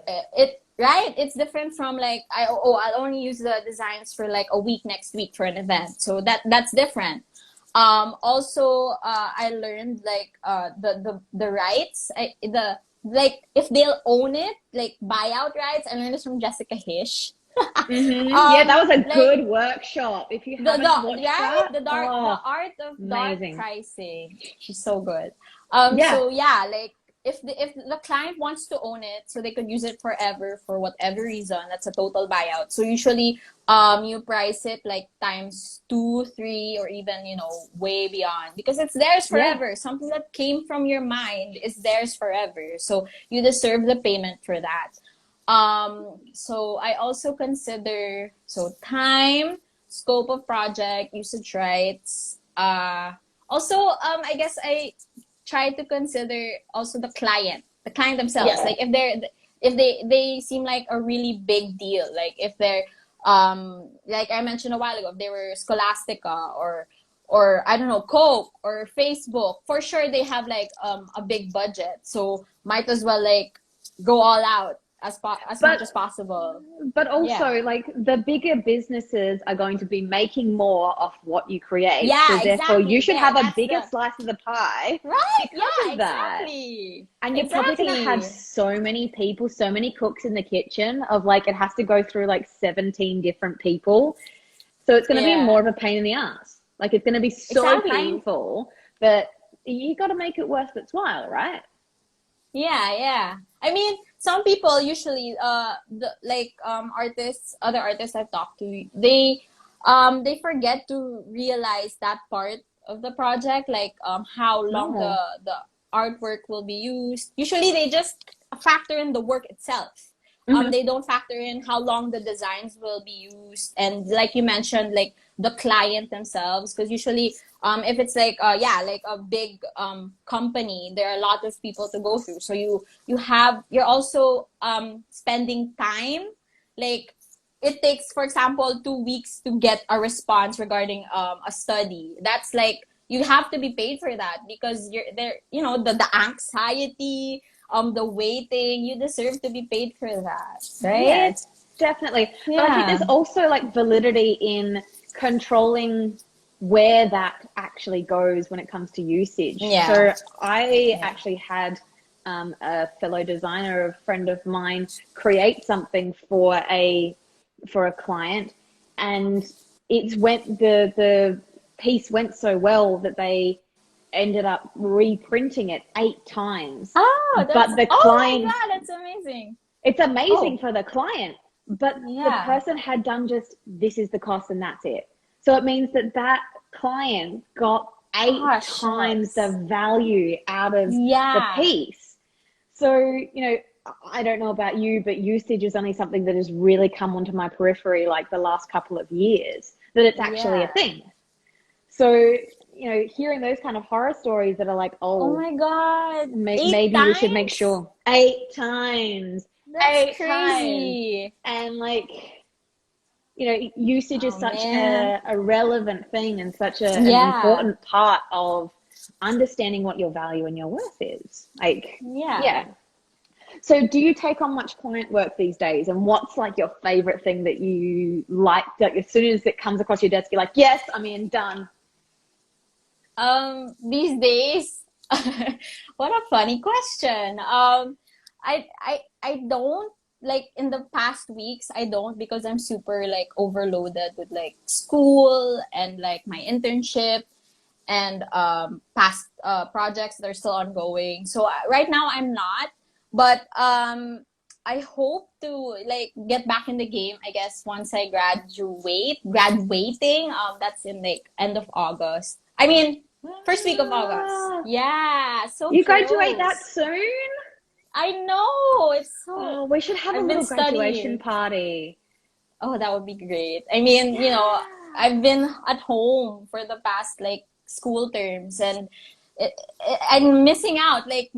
[SPEAKER 2] It's different from like I'll only use the designs for like a week next week for an event, so that's different. Also I learned like the rights, like if they'll own it, like buyout rights. I learned this from Jessica Hish.
[SPEAKER 3] Yeah, that was a good workshop. If you haven't watched that,
[SPEAKER 2] the art of
[SPEAKER 3] amazing.
[SPEAKER 2] dark pricing. She's so good.
[SPEAKER 3] Yeah.
[SPEAKER 2] So yeah, like if the client wants to own it, so they could use it forever for whatever reason, that's a total buyout. So usually you price it like times 2, 3, or even, you know, way beyond, because it's theirs forever. Something that came from your mind is theirs forever, so you deserve the payment for that. So I also consider time, scope of project, usage rights. Also I guess I try to consider also the client themselves. Like if they seem like a really big deal, like if they're like I mentioned a while ago, if they were Scholastica or I don't know, Coke or Facebook, for sure they have like a big budget, so might as well like go all out. as
[SPEAKER 3] But
[SPEAKER 2] much as possible.
[SPEAKER 3] But also,
[SPEAKER 2] Yeah.
[SPEAKER 3] like, the bigger businesses are going to be making more of what you create. So
[SPEAKER 2] Yeah,
[SPEAKER 3] therefore, you
[SPEAKER 2] exactly.
[SPEAKER 3] should
[SPEAKER 2] There,
[SPEAKER 3] have a
[SPEAKER 2] that's
[SPEAKER 3] bigger
[SPEAKER 2] the
[SPEAKER 3] slice of the pie
[SPEAKER 2] right.
[SPEAKER 3] because
[SPEAKER 2] Yeah,
[SPEAKER 3] of that.
[SPEAKER 2] exactly.
[SPEAKER 3] And you're probably going to have
[SPEAKER 2] Exactly.
[SPEAKER 3] so many people, so many cooks in the kitchen of like, it has to go through like 17 different people. So it's going to be more
[SPEAKER 2] Yeah,
[SPEAKER 3] of a pain in the ass. Like, it's going to be so
[SPEAKER 2] exactly.
[SPEAKER 3] painful, but you got to make it worth its while, right?
[SPEAKER 2] Yeah, yeah. I mean, some people usually artists, other artists I've talked to, they forget to realize that part of the project, like how long
[SPEAKER 3] No.
[SPEAKER 2] the artwork will be used. Usually they just factor in the work itself.
[SPEAKER 3] Hmm.
[SPEAKER 2] They don't factor in how long the designs will be used, and like you mentioned, like the client themselves, because usually if it's like like a big company, there are a lot of people to go through, so you're also spending time, like it takes, for example, 2 weeks to get a response regarding a study. That's like you have to be paid for that, because you're there, the anxiety, the waiting, you deserve to be paid for that,
[SPEAKER 3] Yeah,
[SPEAKER 2] right?
[SPEAKER 3] definitely. But I think there's
[SPEAKER 2] Yeah.
[SPEAKER 3] also like validity in controlling where that actually goes when it comes to usage.
[SPEAKER 2] Yeah.
[SPEAKER 3] So I
[SPEAKER 2] Yeah.
[SPEAKER 3] actually had a fellow designer, a friend of mine, create something for a client, and it's went the piece went so well that they ended up reprinting it 8 times.
[SPEAKER 2] Oh,
[SPEAKER 3] But the
[SPEAKER 2] oh my
[SPEAKER 3] client,
[SPEAKER 2] God, that's amazing.
[SPEAKER 3] it's amazing
[SPEAKER 2] Oh,
[SPEAKER 3] for the client, but the
[SPEAKER 2] yeah.
[SPEAKER 3] person had done just, this is the cost and that's it. So it means that that client got eight
[SPEAKER 2] Ah,
[SPEAKER 3] times the
[SPEAKER 2] shucks.
[SPEAKER 3] value out of the
[SPEAKER 2] Yeah.
[SPEAKER 3] piece. So, I don't know about you, but usage is only something that has really come onto my periphery like the last couple of years, that it's actually a
[SPEAKER 2] Yeah.
[SPEAKER 3] thing. So, hearing those kind of horror stories that are like,
[SPEAKER 2] Oh
[SPEAKER 3] oh,
[SPEAKER 2] my God. Eight
[SPEAKER 3] maybe we should make
[SPEAKER 2] times?
[SPEAKER 3] sure 8 times,
[SPEAKER 2] That's
[SPEAKER 3] 8 times.
[SPEAKER 2] crazy.
[SPEAKER 3] And like, usage is
[SPEAKER 2] Oh
[SPEAKER 3] such
[SPEAKER 2] man.
[SPEAKER 3] a relevant thing and such an
[SPEAKER 2] Yeah.
[SPEAKER 3] important part of understanding what your value and your worth is. Like,
[SPEAKER 2] Yeah.
[SPEAKER 3] yeah. So do you take on much client work these days? And what's like your favorite thing that you like, that as soon as it comes across your desk, you're like, yes, I'm in, done.
[SPEAKER 2] These days, what a funny question. I don't, like, in the past weeks, I don't, because I'm super like overloaded with like school and like my internship and past projects that are still ongoing. So right now I'm not, but I hope to like get back in the game, I guess, once I graduating. That's in like end of August. I mean, first week of August.
[SPEAKER 3] Ah,
[SPEAKER 2] Yeah, so
[SPEAKER 3] you graduate that
[SPEAKER 2] close.
[SPEAKER 3] soon?
[SPEAKER 2] I know. It's so.
[SPEAKER 3] Oh, we should have a
[SPEAKER 2] I've been
[SPEAKER 3] little graduation
[SPEAKER 2] studying.
[SPEAKER 3] party.
[SPEAKER 2] Oh, that would be great. I mean,
[SPEAKER 3] Yeah.
[SPEAKER 2] I've been at home for the past like school terms, and I'm missing out. Like,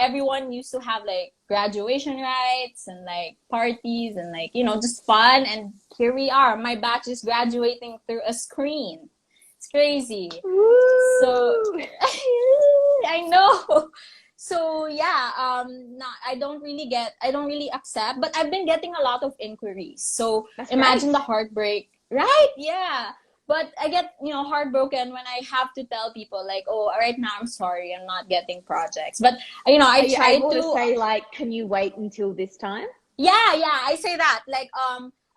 [SPEAKER 2] everyone used to have like graduation rites and like parties and like, just fun. And here we are. My batch is graduating through a screen. It's crazy. So
[SPEAKER 3] Woo!
[SPEAKER 2] I know. So yeah, not I don't really accept, but I've been getting a lot of inquiries. So
[SPEAKER 3] That's
[SPEAKER 2] imagine the
[SPEAKER 3] great.
[SPEAKER 2] heartbreak, right? Yeah. But I get, heartbroken when I have to tell people like, oh, right now I'm sorry, I'm not getting projects. But
[SPEAKER 3] Are
[SPEAKER 2] I
[SPEAKER 3] you
[SPEAKER 2] try
[SPEAKER 3] able to
[SPEAKER 2] to,
[SPEAKER 3] say like, can you wait until this time?
[SPEAKER 2] yeah, I say that. Like,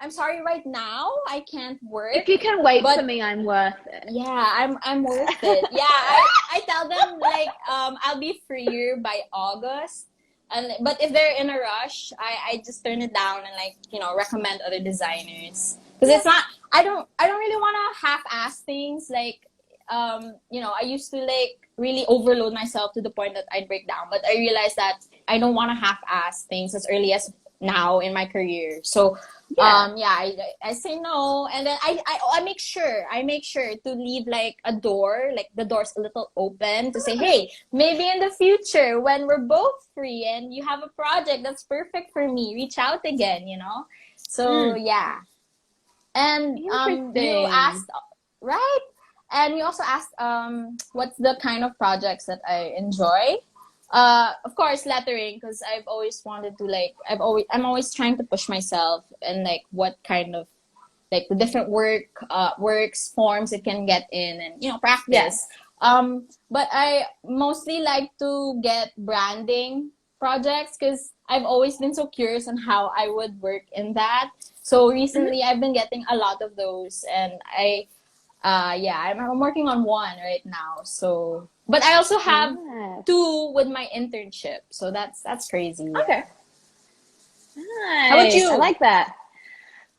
[SPEAKER 2] I'm sorry right now, I can't
[SPEAKER 3] If
[SPEAKER 2] work,
[SPEAKER 3] you can wait for
[SPEAKER 2] but
[SPEAKER 3] me, I'm worth it.
[SPEAKER 2] yeah, I'm worth it. Yeah, I tell them like I'll be freer by August. And but if they're in a rush, I just turn it down and like, recommend other designers. Because it's not I don't really want to half-ass things, like I used to like really overload myself to the point that I'd break down, but I realized that I don't want to half-ass things as early as now in my career. So
[SPEAKER 3] Yeah.
[SPEAKER 2] yeah, I say no, and then I make sure to leave like a door, like the door's a little open, to say, hey, maybe in the future when we're both free and you have a project that's perfect for me, reach out again. So
[SPEAKER 3] Mm,
[SPEAKER 2] yeah. And you
[SPEAKER 3] interesting.
[SPEAKER 2] asked, right? And you also asked what's the kind of projects that I enjoy. Of course, lettering, because I've always wanted to like, I'm always trying to push myself and like what kind of like the different works forms it can get in, and practice.
[SPEAKER 3] Yes.
[SPEAKER 2] But I mostly like to get branding projects because I've always been so curious on how I would work in that. So recently I've been getting a lot of those, and I'm working on one right now. So, but I also have two with my internship. So that's crazy. Yeah.
[SPEAKER 3] Okay. Nice.
[SPEAKER 2] How about you?
[SPEAKER 3] I like that.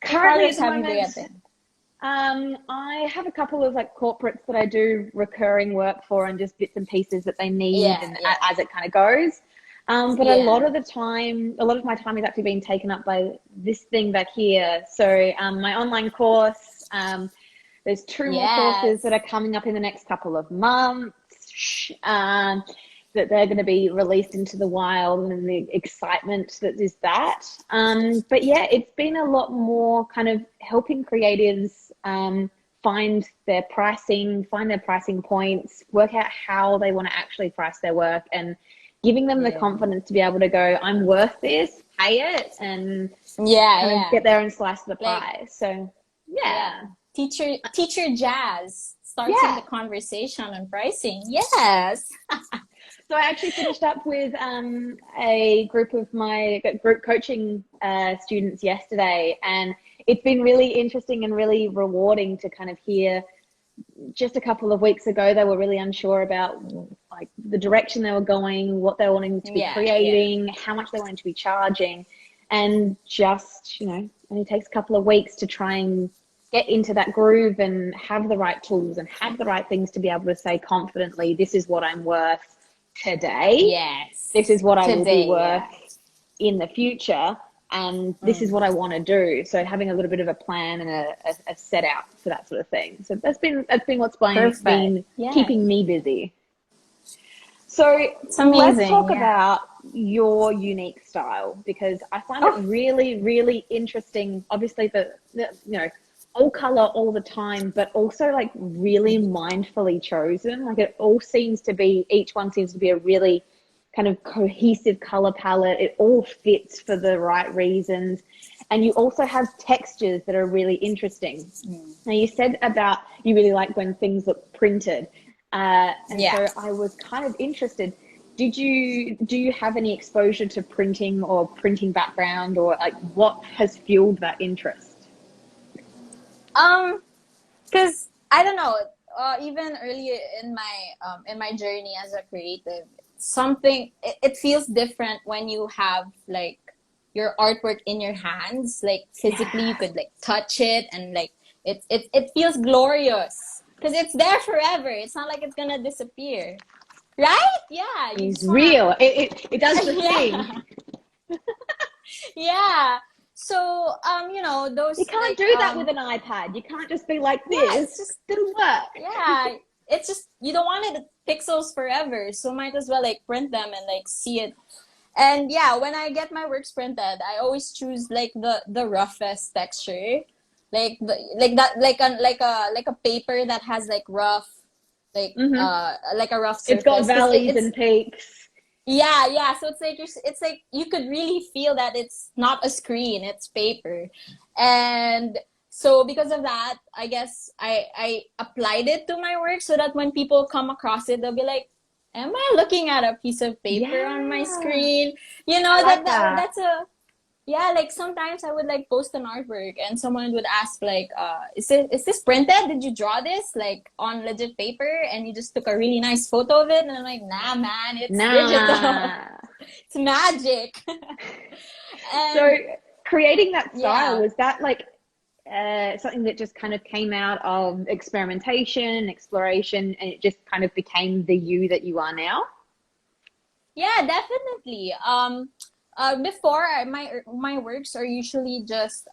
[SPEAKER 3] Currently at the
[SPEAKER 2] have you
[SPEAKER 3] moment,
[SPEAKER 2] getting?
[SPEAKER 3] I have a couple of like corporates that I do recurring work for, and just bits and pieces that they need, as it kind of goes. But a lot of my time is actually being taken up by this thing back here. So my online course, there's two more courses that are coming up in the next couple of months, that they're going to be released into the wild, and the excitement that is that. But yeah, it's been a lot more kind of helping creatives find their pricing points, work out how they want to actually price their work, and giving them the confidence to be able to go, I'm worth this, pay it, and get there and slice the pie. So
[SPEAKER 2] teacher Jazz starting the conversation on pricing. Yes.
[SPEAKER 3] So I actually finished up with a group of my group coaching students yesterday, and it's been really interesting and really rewarding to kind of hear. Just a couple of weeks ago, they were really unsure about like the direction they were going, what they were wanting to be creating, how much they wanted to be charging, and just, it only takes a couple of weeks to try and get into that groove and have the right tools and have the right things to be able to say confidently, this is what I'm worth today.
[SPEAKER 2] Yes.
[SPEAKER 3] This is what I will be worth in the future. And this is what I want to do. So having a little bit of a plan and a set out for that sort of thing. So that's been what's been keeping me busy. So let's talk about your unique style, because I find it really, really interesting. Obviously, the all color all the time, but also like really mindfully chosen. Like each one seems to be a really kind of cohesive color palette. It all fits for the right reasons. And you also have textures that are really interesting. Now, you said about you really like when things look printed. So I was kind of interested. Do you have any exposure to printing or printing background, or like what has fueled that interest?
[SPEAKER 2] Because I don't know, even earlier in my journey as a creative, it feels different when you have like your artwork in your hands, like physically you could like touch it, and like it feels glorious because it's there forever. It's not like it's gonna disappear, right?
[SPEAKER 3] It's real. It does the thing.
[SPEAKER 2] So those,
[SPEAKER 3] you can't do that with an iPad. You can't just be like this. It just didn't work.
[SPEAKER 2] It's just, you don't want it pixels forever, so might as well like print them and like see it. And when I get my works printed, I always choose like the roughest texture, like a paper that has like rough, like a rough surface.
[SPEAKER 3] It's got valleys and peaks.
[SPEAKER 2] So it's like you could really feel that it's not a screen, it's paper. And so because of that, I guess I applied it to my work so that when people come across it, they'll be like, am I looking at a piece of paper on my screen? That's like sometimes I would like post an artwork and someone would ask like, is this printed? Did you draw this like on legit paper and you just took a really nice photo of it? And I'm like, nah man, it's digital. It's magic.
[SPEAKER 3] So creating that style, was that like something that just kind of came out of experimentation, exploration, and it just kind of became the you that you are now?
[SPEAKER 2] Yeah, definitely. Before my works are usually just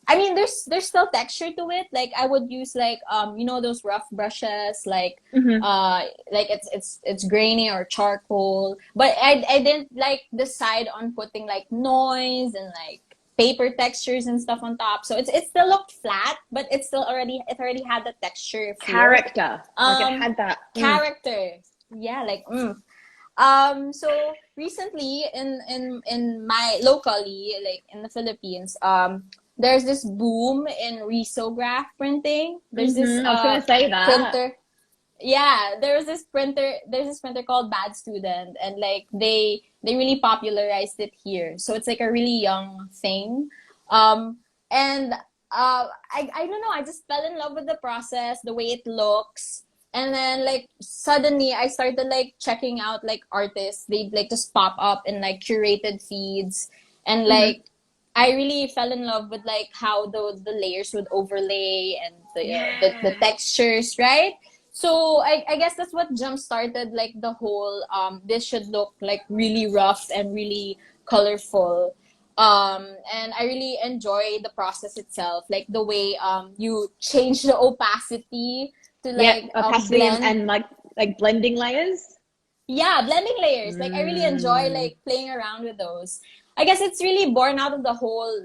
[SPEAKER 2] there's still texture to it. Like I would use like those rough brushes, like like it's grainy or charcoal. But I didn't like decide on putting like noise and like paper textures and stuff on top. So it still looked flat, but it already had the texture feel.
[SPEAKER 3] Character. Like it had that
[SPEAKER 2] character. So recently in my locally, like in the Philippines, there's this boom in risograph printing. There's this
[SPEAKER 3] I was going to say that.
[SPEAKER 2] printer. Yeah, there's this printer called Bad Student, and like they really popularized it here. So it's like a really young thing. And I don't know, I just fell in love with the process, the way it looks. And then like suddenly I started like checking out like artists. They'd like just pop up in like curated feeds, and like I really fell in love with like how the layers would overlay, and the textures, right? So I guess that's what jump started like the whole this should look like really rough and really colorful. And I really enjoy the process itself, like the way you change the opacity to
[SPEAKER 3] Yeah,
[SPEAKER 2] like
[SPEAKER 3] opacity
[SPEAKER 2] blend.
[SPEAKER 3] and like blending layers.
[SPEAKER 2] Yeah, blending layers. Like I really enjoy like playing around with those. I guess it's really born out of the whole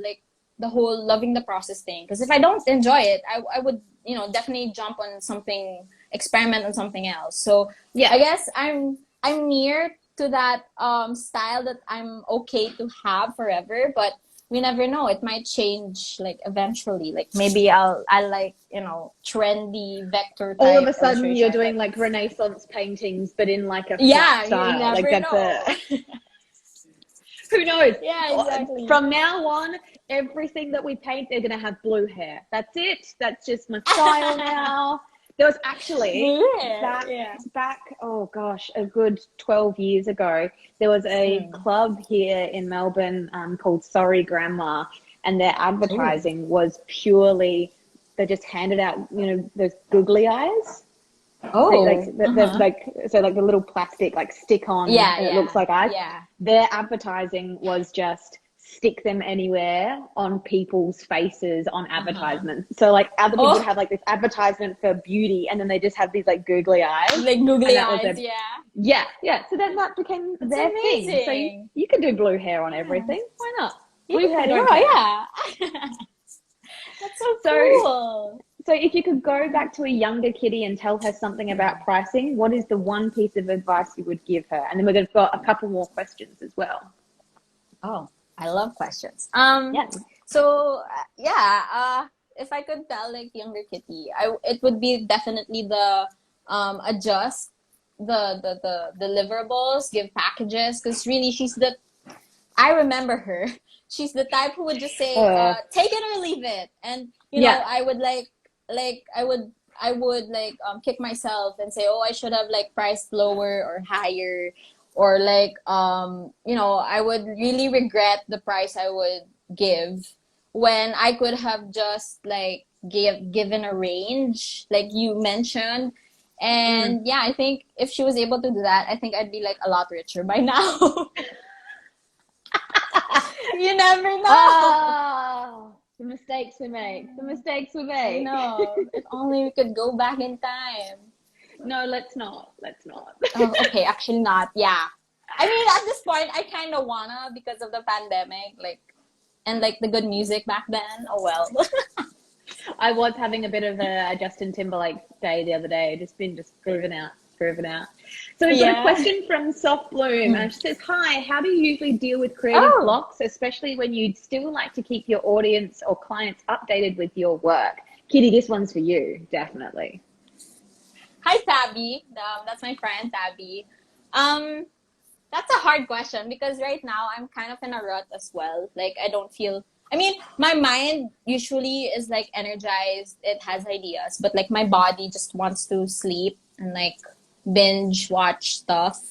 [SPEAKER 2] loving the process thing. Because if I don't enjoy it, I would, you know, definitely jump on something, experiment on something else. So
[SPEAKER 3] Yeah.
[SPEAKER 2] I guess I'm near to that style that I'm okay to have forever, but we never know. It might change like eventually. Like maybe I like, you know, trendy vector type
[SPEAKER 3] All of a sudden you're
[SPEAKER 2] illustration,
[SPEAKER 3] doing
[SPEAKER 2] but
[SPEAKER 3] like Renaissance paintings, but in like a flat
[SPEAKER 2] yeah, you
[SPEAKER 3] style. Like
[SPEAKER 2] never
[SPEAKER 3] that's
[SPEAKER 2] know.
[SPEAKER 3] who knows?
[SPEAKER 2] Yeah, exactly.
[SPEAKER 3] From now on, everything that we paint, they're gonna have blue hair. That's it. That's just my style now. There was actually back, oh gosh, a good 12 years ago, there was a club here in Melbourne called Sorry Grandma, and their advertising was purely, they just handed out, you know, those googly eyes.
[SPEAKER 2] Oh,
[SPEAKER 3] Like so like the little plastic like stick on, and it looks like eyes.
[SPEAKER 2] Yeah.
[SPEAKER 3] Their advertising was just stick them anywhere on people's faces on advertisements. So like other people would have like this advertisement for beauty, and then they just have these like googly eyes.
[SPEAKER 2] Like googly eyes,
[SPEAKER 3] yeah. So then that became their thing. So you can do blue hair on everything. Why not? Blue hair, don't care.
[SPEAKER 2] Yeah. That's so cool.
[SPEAKER 3] So if you could go back to a younger Kitty and tell her something about pricing, what is the one piece of advice you would give her? And then we've got a couple more questions as well.
[SPEAKER 2] Oh, I love questions.
[SPEAKER 3] Yeah.
[SPEAKER 2] So if I could tell like younger Kitty, it would be definitely the adjust the deliverables, give packages, because really I remember her. She's the type who would just say, take it or leave it. And you know, I would I would kick myself and say, oh, I should have like priced lower or higher, or like you know, I would really regret the price I would give when I could have just like given a range like you mentioned. And yeah, I think if she was able to do that, I think I'd be like a lot richer by now. You never know.
[SPEAKER 3] Oh, the mistakes we make.
[SPEAKER 2] No, if only we could go back in time.
[SPEAKER 3] No, let's not.
[SPEAKER 2] Oh, okay, actually not. Yeah. I mean, at this point, I kind of wanna, because of the pandemic, like, and like the good music back then. Oh well.
[SPEAKER 3] I was having a bit of a Justin Timberlake day the other day. Just grooving out. So we've got a question from Soft Bloom. She says, hi, how do you usually deal with creative blocks, especially when you'd still like to keep your audience or clients updated with your work? Kitty, this one's for you, definitely.
[SPEAKER 2] Hi, Tabby. That's my friend, Tabby. That's a hard question because right now I'm kind of in a rut as well. Like, I mean, my mind usually is like energized. It has ideas, but like my body just wants to sleep and like binge watch stuff.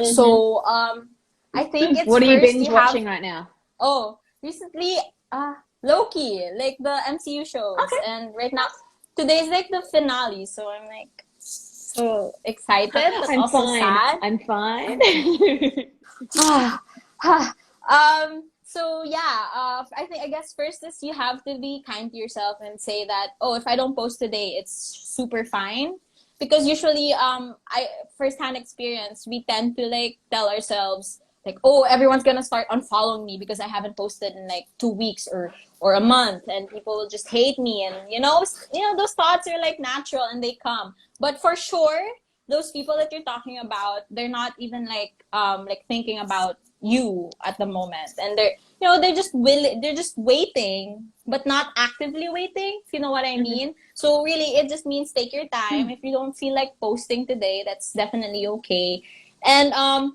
[SPEAKER 2] So I think it's
[SPEAKER 3] what are you binge watching right now?
[SPEAKER 2] Oh, recently Loki, like the MCU shows. Okay. And right now today's like the finale, so I'm like so excited but also sad.
[SPEAKER 3] I'm fine.
[SPEAKER 2] So yeah, I guess first is you have to be kind to yourself and say that, oh, if I don't post today, it's super fine. Because usually, firsthand experience, we tend to like tell ourselves like, oh, everyone's gonna start unfollowing me because I haven't posted in like 2 weeks or a month, and people will just hate me, and you know those thoughts are like natural and they come. But for sure, those people that you're talking about, they're not even like thinking about you at the moment, and they're just they're just waiting, but not actively waiting, if you know what I mean. So really, it just means take your time. If you don't feel like posting today, that's definitely okay. And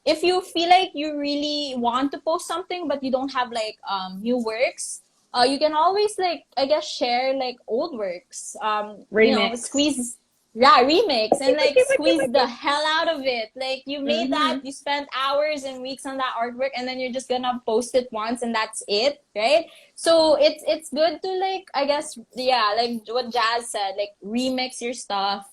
[SPEAKER 2] if you feel like you really want to post something but you don't have like new works, you can always, like, I guess, share like old works,
[SPEAKER 3] Remix.
[SPEAKER 2] squeeze, yeah, remix, and like squeeze the hell out of it. Like, you made that, you spent hours and weeks on that artwork, and then you're just gonna post it once and that's it, right? So it's good to, like, I guess, yeah, like what Jazz said, like remix your stuff.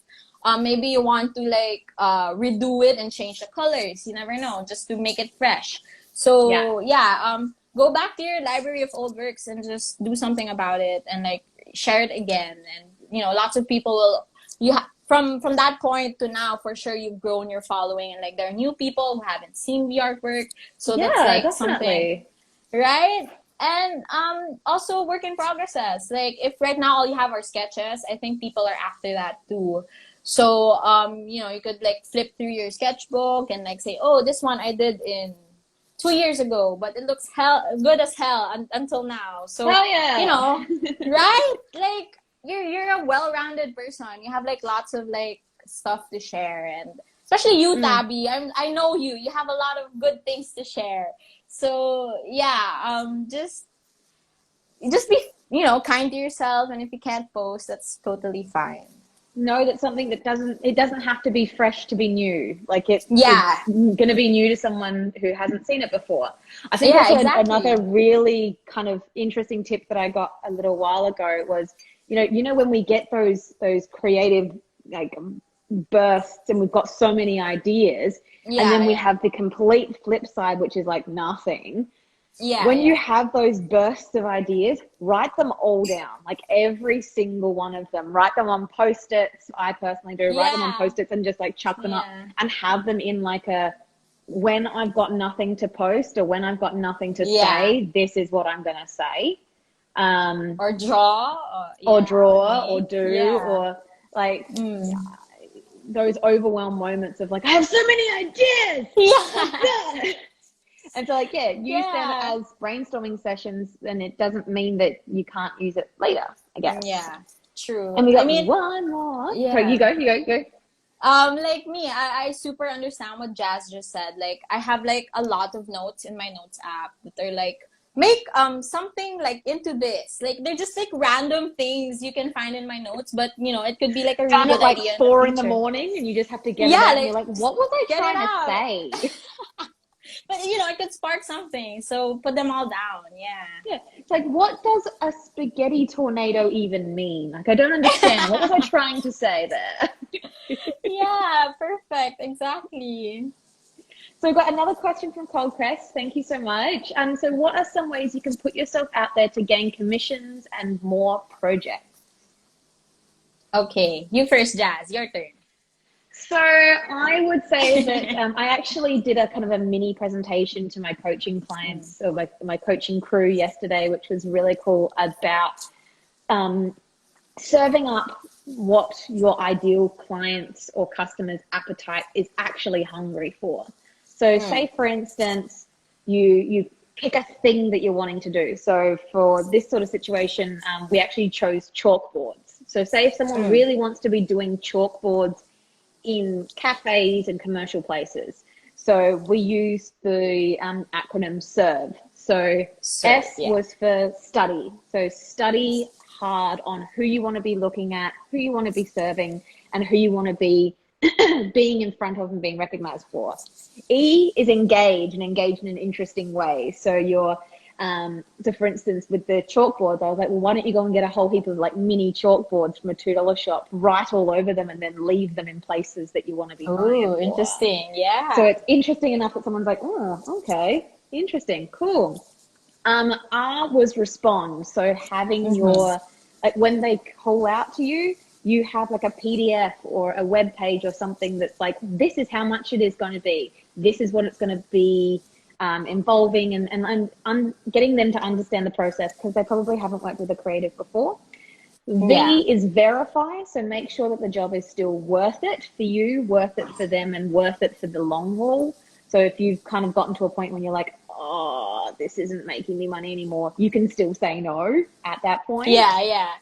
[SPEAKER 2] Maybe you want to like redo it and change the colors. You never know, just to make it fresh. So go back to your library of old works and just do something about it, and like share it again. And lots of people will. From that point to now, for sure you've grown your following, and like there are new people who haven't seen the artwork. So that's like
[SPEAKER 3] definitely.
[SPEAKER 2] something, right? And also work in progresses. Like if right now all you have are sketches, I think people are after that too. So you could like flip through your sketchbook and like say, oh, this one I did in 2 years ago, but it looks good as hell until now. So right? Like you're a well-rounded person. You have like lots of like stuff to share, and especially you, Tabby. I know you. You have a lot of good things to share. So yeah, just be kind to yourself, and if you can't post, that's totally fine.
[SPEAKER 3] Know that something that doesn't have to be fresh to be new. Like it's going to be new to someone who hasn't seen it before. I think another really kind of interesting tip that I got a little while ago was, when we get those creative like bursts and we've got so many ideas, and then we have the complete flip side, which is like nothing. When you have those bursts of ideas, write them all down, like every single one of them. Write them on Post-its. I personally do. Write them on Post-its and just like chuck them up and have them in like when I've got nothing to post or when I've got nothing to say, this is what I'm going to say.
[SPEAKER 2] Or draw.
[SPEAKER 3] Or do. Or like those overwhelmed moments of like, I have so many ideas. Yeah. And so use them as brainstorming sessions, and it doesn't mean that you can't use it later, I guess.
[SPEAKER 2] Yeah, true.
[SPEAKER 3] And we got one more. Yeah. So you go.
[SPEAKER 2] Like me, I super understand what Jazz just said. Like I have like a lot of notes in my notes app that are like, make something like into this. Like they're just like random things you can find in my notes, but it could be like a really good idea.
[SPEAKER 3] Like 4 in the morning, and you just have to get it out, and you're like, what was I trying to say?
[SPEAKER 2] But it could spark something, so put them all down. Yeah,
[SPEAKER 3] it's like, what does a spaghetti tornado even mean? Like, I don't understand. What was I trying to say there?
[SPEAKER 2] Yeah, perfect, exactly.
[SPEAKER 3] So we've got another question from Cold Crest. Thank you so much. So what are some ways you can put yourself out there to gain commissions and more projects?
[SPEAKER 2] Okay, you first, Jazz, your turn.
[SPEAKER 3] So I would say that I actually did a kind of a mini presentation to my coaching clients, or my coaching crew yesterday, which was really cool, about serving up what your ideal clients or customers' appetite is actually hungry for. So say, for instance, you pick a thing that you're wanting to do. So for this sort of situation, we actually chose chalkboards. So say if someone really wants to be doing chalkboards in cafes and commercial places. So we use the acronym SERVE. So S was for study. So study hard on who you want to be looking at, who you want to be serving, and who you want to be being in front of and being recognized for. E is engage, and engage in an interesting way. So you're so for instance, with the chalkboards, I was like, well, why don't you go and get a whole heap of like mini chalkboards from a $2 shop, write all over them, and then leave them in places that you want to be.
[SPEAKER 2] Oh, interesting. Yeah.
[SPEAKER 3] So it's interesting enough that someone's like, oh, okay, interesting, cool. R was respond. So having your, like when they call out to you, you have like a PDF or a web page or something that's like, this is how much it is going to be. This is what it's going to be. Involving and getting them to understand the process, because they probably haven't worked with a creative before. V is verify. So make sure that the job is still worth it for you, worth it for them, and worth it for the long haul. So if you've kind of gotten to a point when you're like, oh, this isn't making me money anymore, you can still say no at that point.
[SPEAKER 2] Yeah.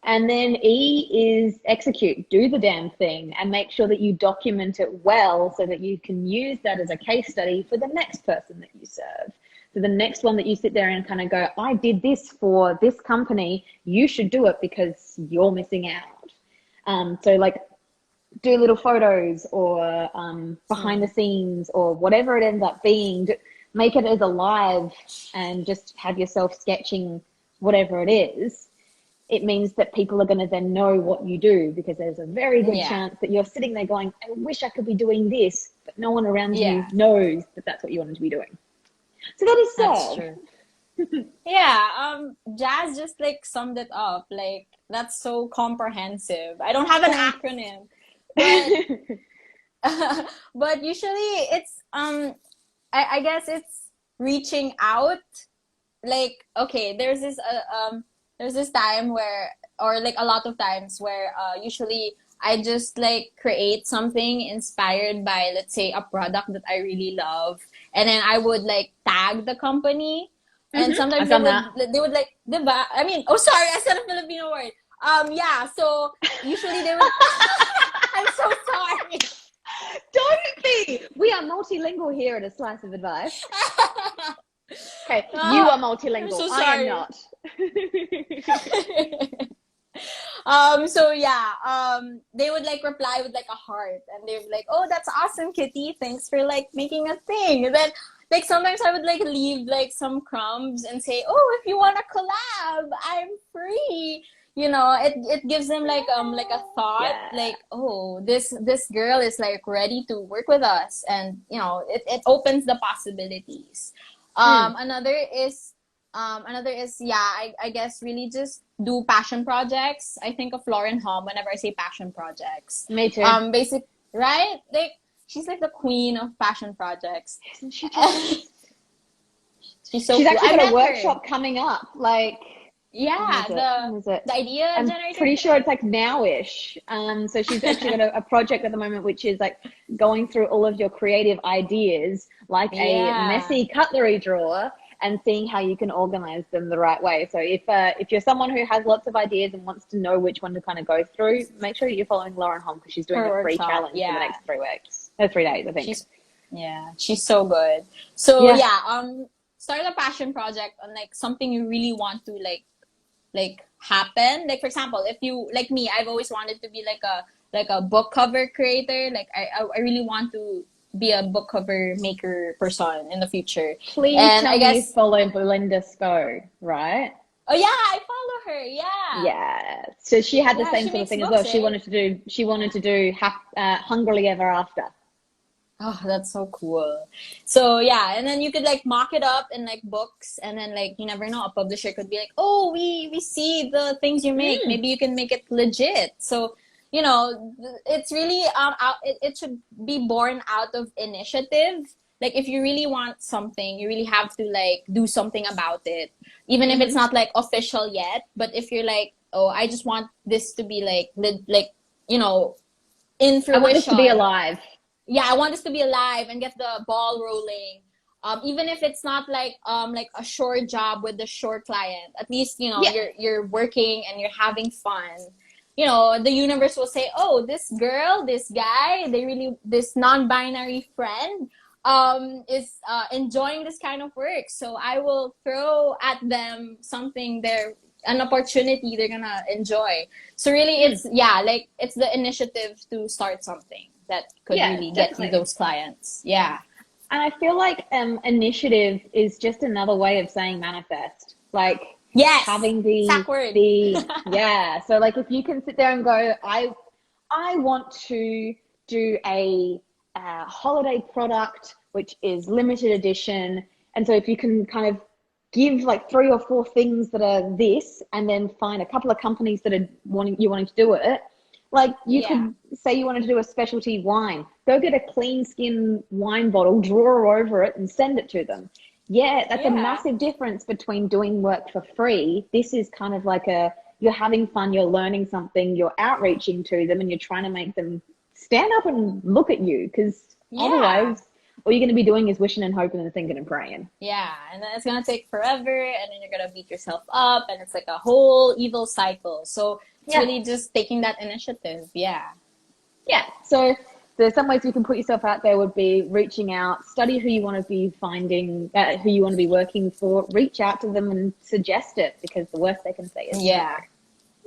[SPEAKER 3] And then E is execute, do the damn thing, and make sure that you document it well so that you can use that as a case study for the next person that you serve. So the next one that you sit there and kind of go, I did this for this company, you should do it because you're missing out. So like do little photos or behind the scenes or whatever it ends up being, make it as alive and just have yourself sketching whatever it is. It means that people are going to then know what you do, because there's a very good chance that you're sitting there going, I wish I could be doing this, but no one around you knows that that's what you wanted to be doing. So that is sad.
[SPEAKER 2] That's true. Yeah, Jazz just like summed it up. Like, that's so comprehensive. I don't have an acronym, but but usually it's I guess it's reaching out. Like, okay, there's this time where, or like a lot of times where usually I just like create something inspired by, let's say, a product that I really love, and then I would like tag the company, and sometimes they would like, diba? I mean, oh sorry, I said a Filipino word. Yeah, so usually they would I'm so sorry.
[SPEAKER 3] Don't be. We are multilingual here at A Slice of Advice. Okay, you are multilingual.
[SPEAKER 2] So
[SPEAKER 3] I am not.
[SPEAKER 2] So yeah, they would like reply with like a heart, and they're like, oh, that's awesome, Kitty, thanks for like making a thing. And then like sometimes I would like leave like some crumbs and say, oh, if you want to collab, I'm free. You know, it gives them like a thought, like, oh, this girl is like ready to work with us, and you know, it opens the possibilities. Another is I guess really just do passion projects. I think of Lauren Hom whenever I say passion projects.
[SPEAKER 3] Me too.
[SPEAKER 2] Basic, right? Like, she's like the queen of passion projects.
[SPEAKER 3] Isn't she just?
[SPEAKER 2] She's so
[SPEAKER 3] She's
[SPEAKER 2] cool.
[SPEAKER 3] actually got a workshop coming up. Like,
[SPEAKER 2] yeah, the idea
[SPEAKER 3] I'm
[SPEAKER 2] generator.
[SPEAKER 3] pretty sure it's like now-ish. So she's actually got a project at the moment, which is like going through all of your creative ideas, like a messy cutlery drawer, and seeing how you can organize them the right way. So if you're someone who has lots of ideas and wants to know which one to kind of go through, make sure you're following Lauren Hom, because she's doing a free challenge for the next 3 weeks. 3 days, I think.
[SPEAKER 2] She's so good. So start a passion project on like something you really want to like happen. Like, for example, if you, like me, I've always wanted to be like a book cover creator. Like I really want to be a book cover maker person in the future.
[SPEAKER 3] Please tell me you follow Belinda Sko, right?
[SPEAKER 2] Oh yeah, I follow her. Yeah.
[SPEAKER 3] So she had the same sort of thing as well. She wanted to do Hungrily Ever After.
[SPEAKER 2] Oh, that's so cool. So yeah, and then you could like mock it up in like books, and then like, you never know, a publisher could be like, oh, we see the things you make, maybe you can make it legit. So, you know, it's really it should be born out of initiative. Like, if you really want something, you really have to like do something about it, even if it's not like official yet. But if you're like, oh, I just want this to be like you know, in fruition. I want this to be alive. Yeah, I want this to be alive and get the ball rolling. Even if it's not like a short job with the short client, at least, you know, you're working and you're having fun. You know, the universe will say, oh, this girl, this guy, this non-binary friend is enjoying this kind of work. So I will throw at them something an opportunity they're gonna enjoy. So really it's the initiative to start something that could really get you those clients. Yeah.
[SPEAKER 3] And I feel like initiative is just another way of saying manifest. Like, having so like, if you can sit there and go, I want to do a holiday product which is limited edition, and so if you can kind of give like 3 or 4 things that are this, and then find a couple of companies that are wanting to do it. Like, you could say you wanted to do a specialty wine. Go get a clean skin wine bottle, draw over it, and send it to them. Yeah, that's a massive difference between doing work for free. This is kind of like you're having fun, you're learning something, you're outreaching to them, and you're trying to make them stand up and look at you, because otherwise all you're going to be doing is wishing and hoping and thinking and praying.
[SPEAKER 2] Yeah, and then it's gonna take forever, and then you're gonna beat yourself up, and it's like a whole evil cycle. So it's really just taking that initiative. Yeah.
[SPEAKER 3] So there's some ways you can put yourself out there would be reaching out, study who you want to be finding, who you want to be working for, reach out to them and suggest it, because the worst they can say is
[SPEAKER 2] Yeah.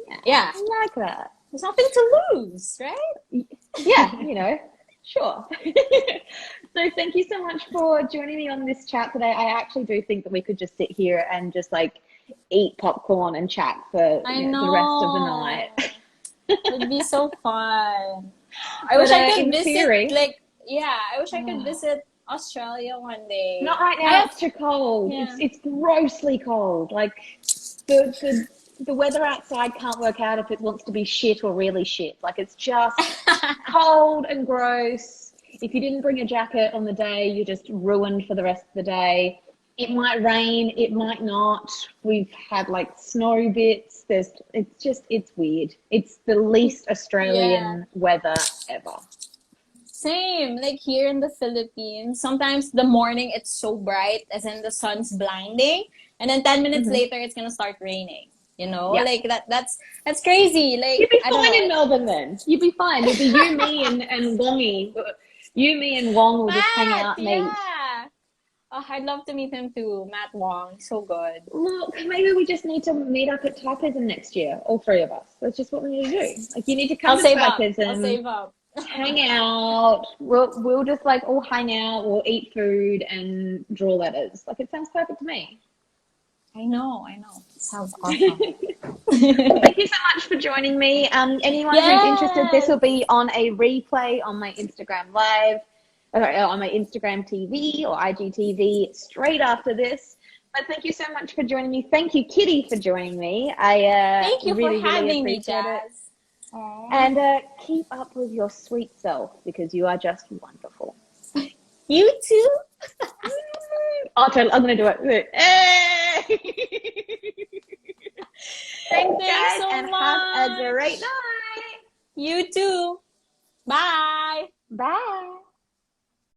[SPEAKER 3] I like that.
[SPEAKER 2] There's nothing to lose, right?
[SPEAKER 3] Yeah, sure. So thank you so much for joining me on this chat today. I actually do think that we could just sit here and just like eat popcorn and chat for the rest of the night.
[SPEAKER 2] It'd be so fun. I wish I could visit,
[SPEAKER 3] theory,
[SPEAKER 2] I wish I could visit Australia one day.
[SPEAKER 3] Not right now, it's too cold.
[SPEAKER 2] Yeah.
[SPEAKER 3] It's grossly cold. Like, the weather outside can't work out if it wants to be shit or really shit. Like, it's just cold and gross. If you didn't bring a jacket on the day, you're just ruined for the rest of the day. It might rain, it might not. We've had like snow bits. It's weird. It's the least Australian weather ever.
[SPEAKER 2] Same, like here in the Philippines, sometimes the morning it's so bright, as in the sun's blinding, and then 10 minutes later it's gonna start raining. Like that's crazy. Like,
[SPEAKER 3] you'd be fine in Melbourne then. You'd be fine. It'd be you, me, and Wongy. You, me, and Wong will just hang out and eat.
[SPEAKER 2] Oh, I'd love to meet him too, Matt Wong. So good.
[SPEAKER 3] Look, maybe we just need to meet up at Typism next year, all three of us. That's just what we need to do. Like, you need to come to Typism.
[SPEAKER 2] I'll save up.
[SPEAKER 3] Hang out. We'll just like all hang out. We'll eat food and draw letters. Like, it sounds perfect to me.
[SPEAKER 2] I know. It sounds awesome.
[SPEAKER 3] Thank you so much for joining me. Anyone who's interested, this will be on a replay on my Instagram Live, on my Instagram TV or IGTV straight after this. But thank you so much for joining me. Thank you, Kitty, for joining me.
[SPEAKER 2] Thank you
[SPEAKER 3] really,
[SPEAKER 2] for having
[SPEAKER 3] really
[SPEAKER 2] me,
[SPEAKER 3] appreciate
[SPEAKER 2] Jazz.
[SPEAKER 3] it. And keep up with your sweet self, because you are just wonderful.
[SPEAKER 2] You too.
[SPEAKER 3] I'm going to do it. Hey! Thanks, guys,
[SPEAKER 2] so
[SPEAKER 3] and
[SPEAKER 2] much.
[SPEAKER 3] have a great night.
[SPEAKER 2] You too. Bye.
[SPEAKER 3] Bye.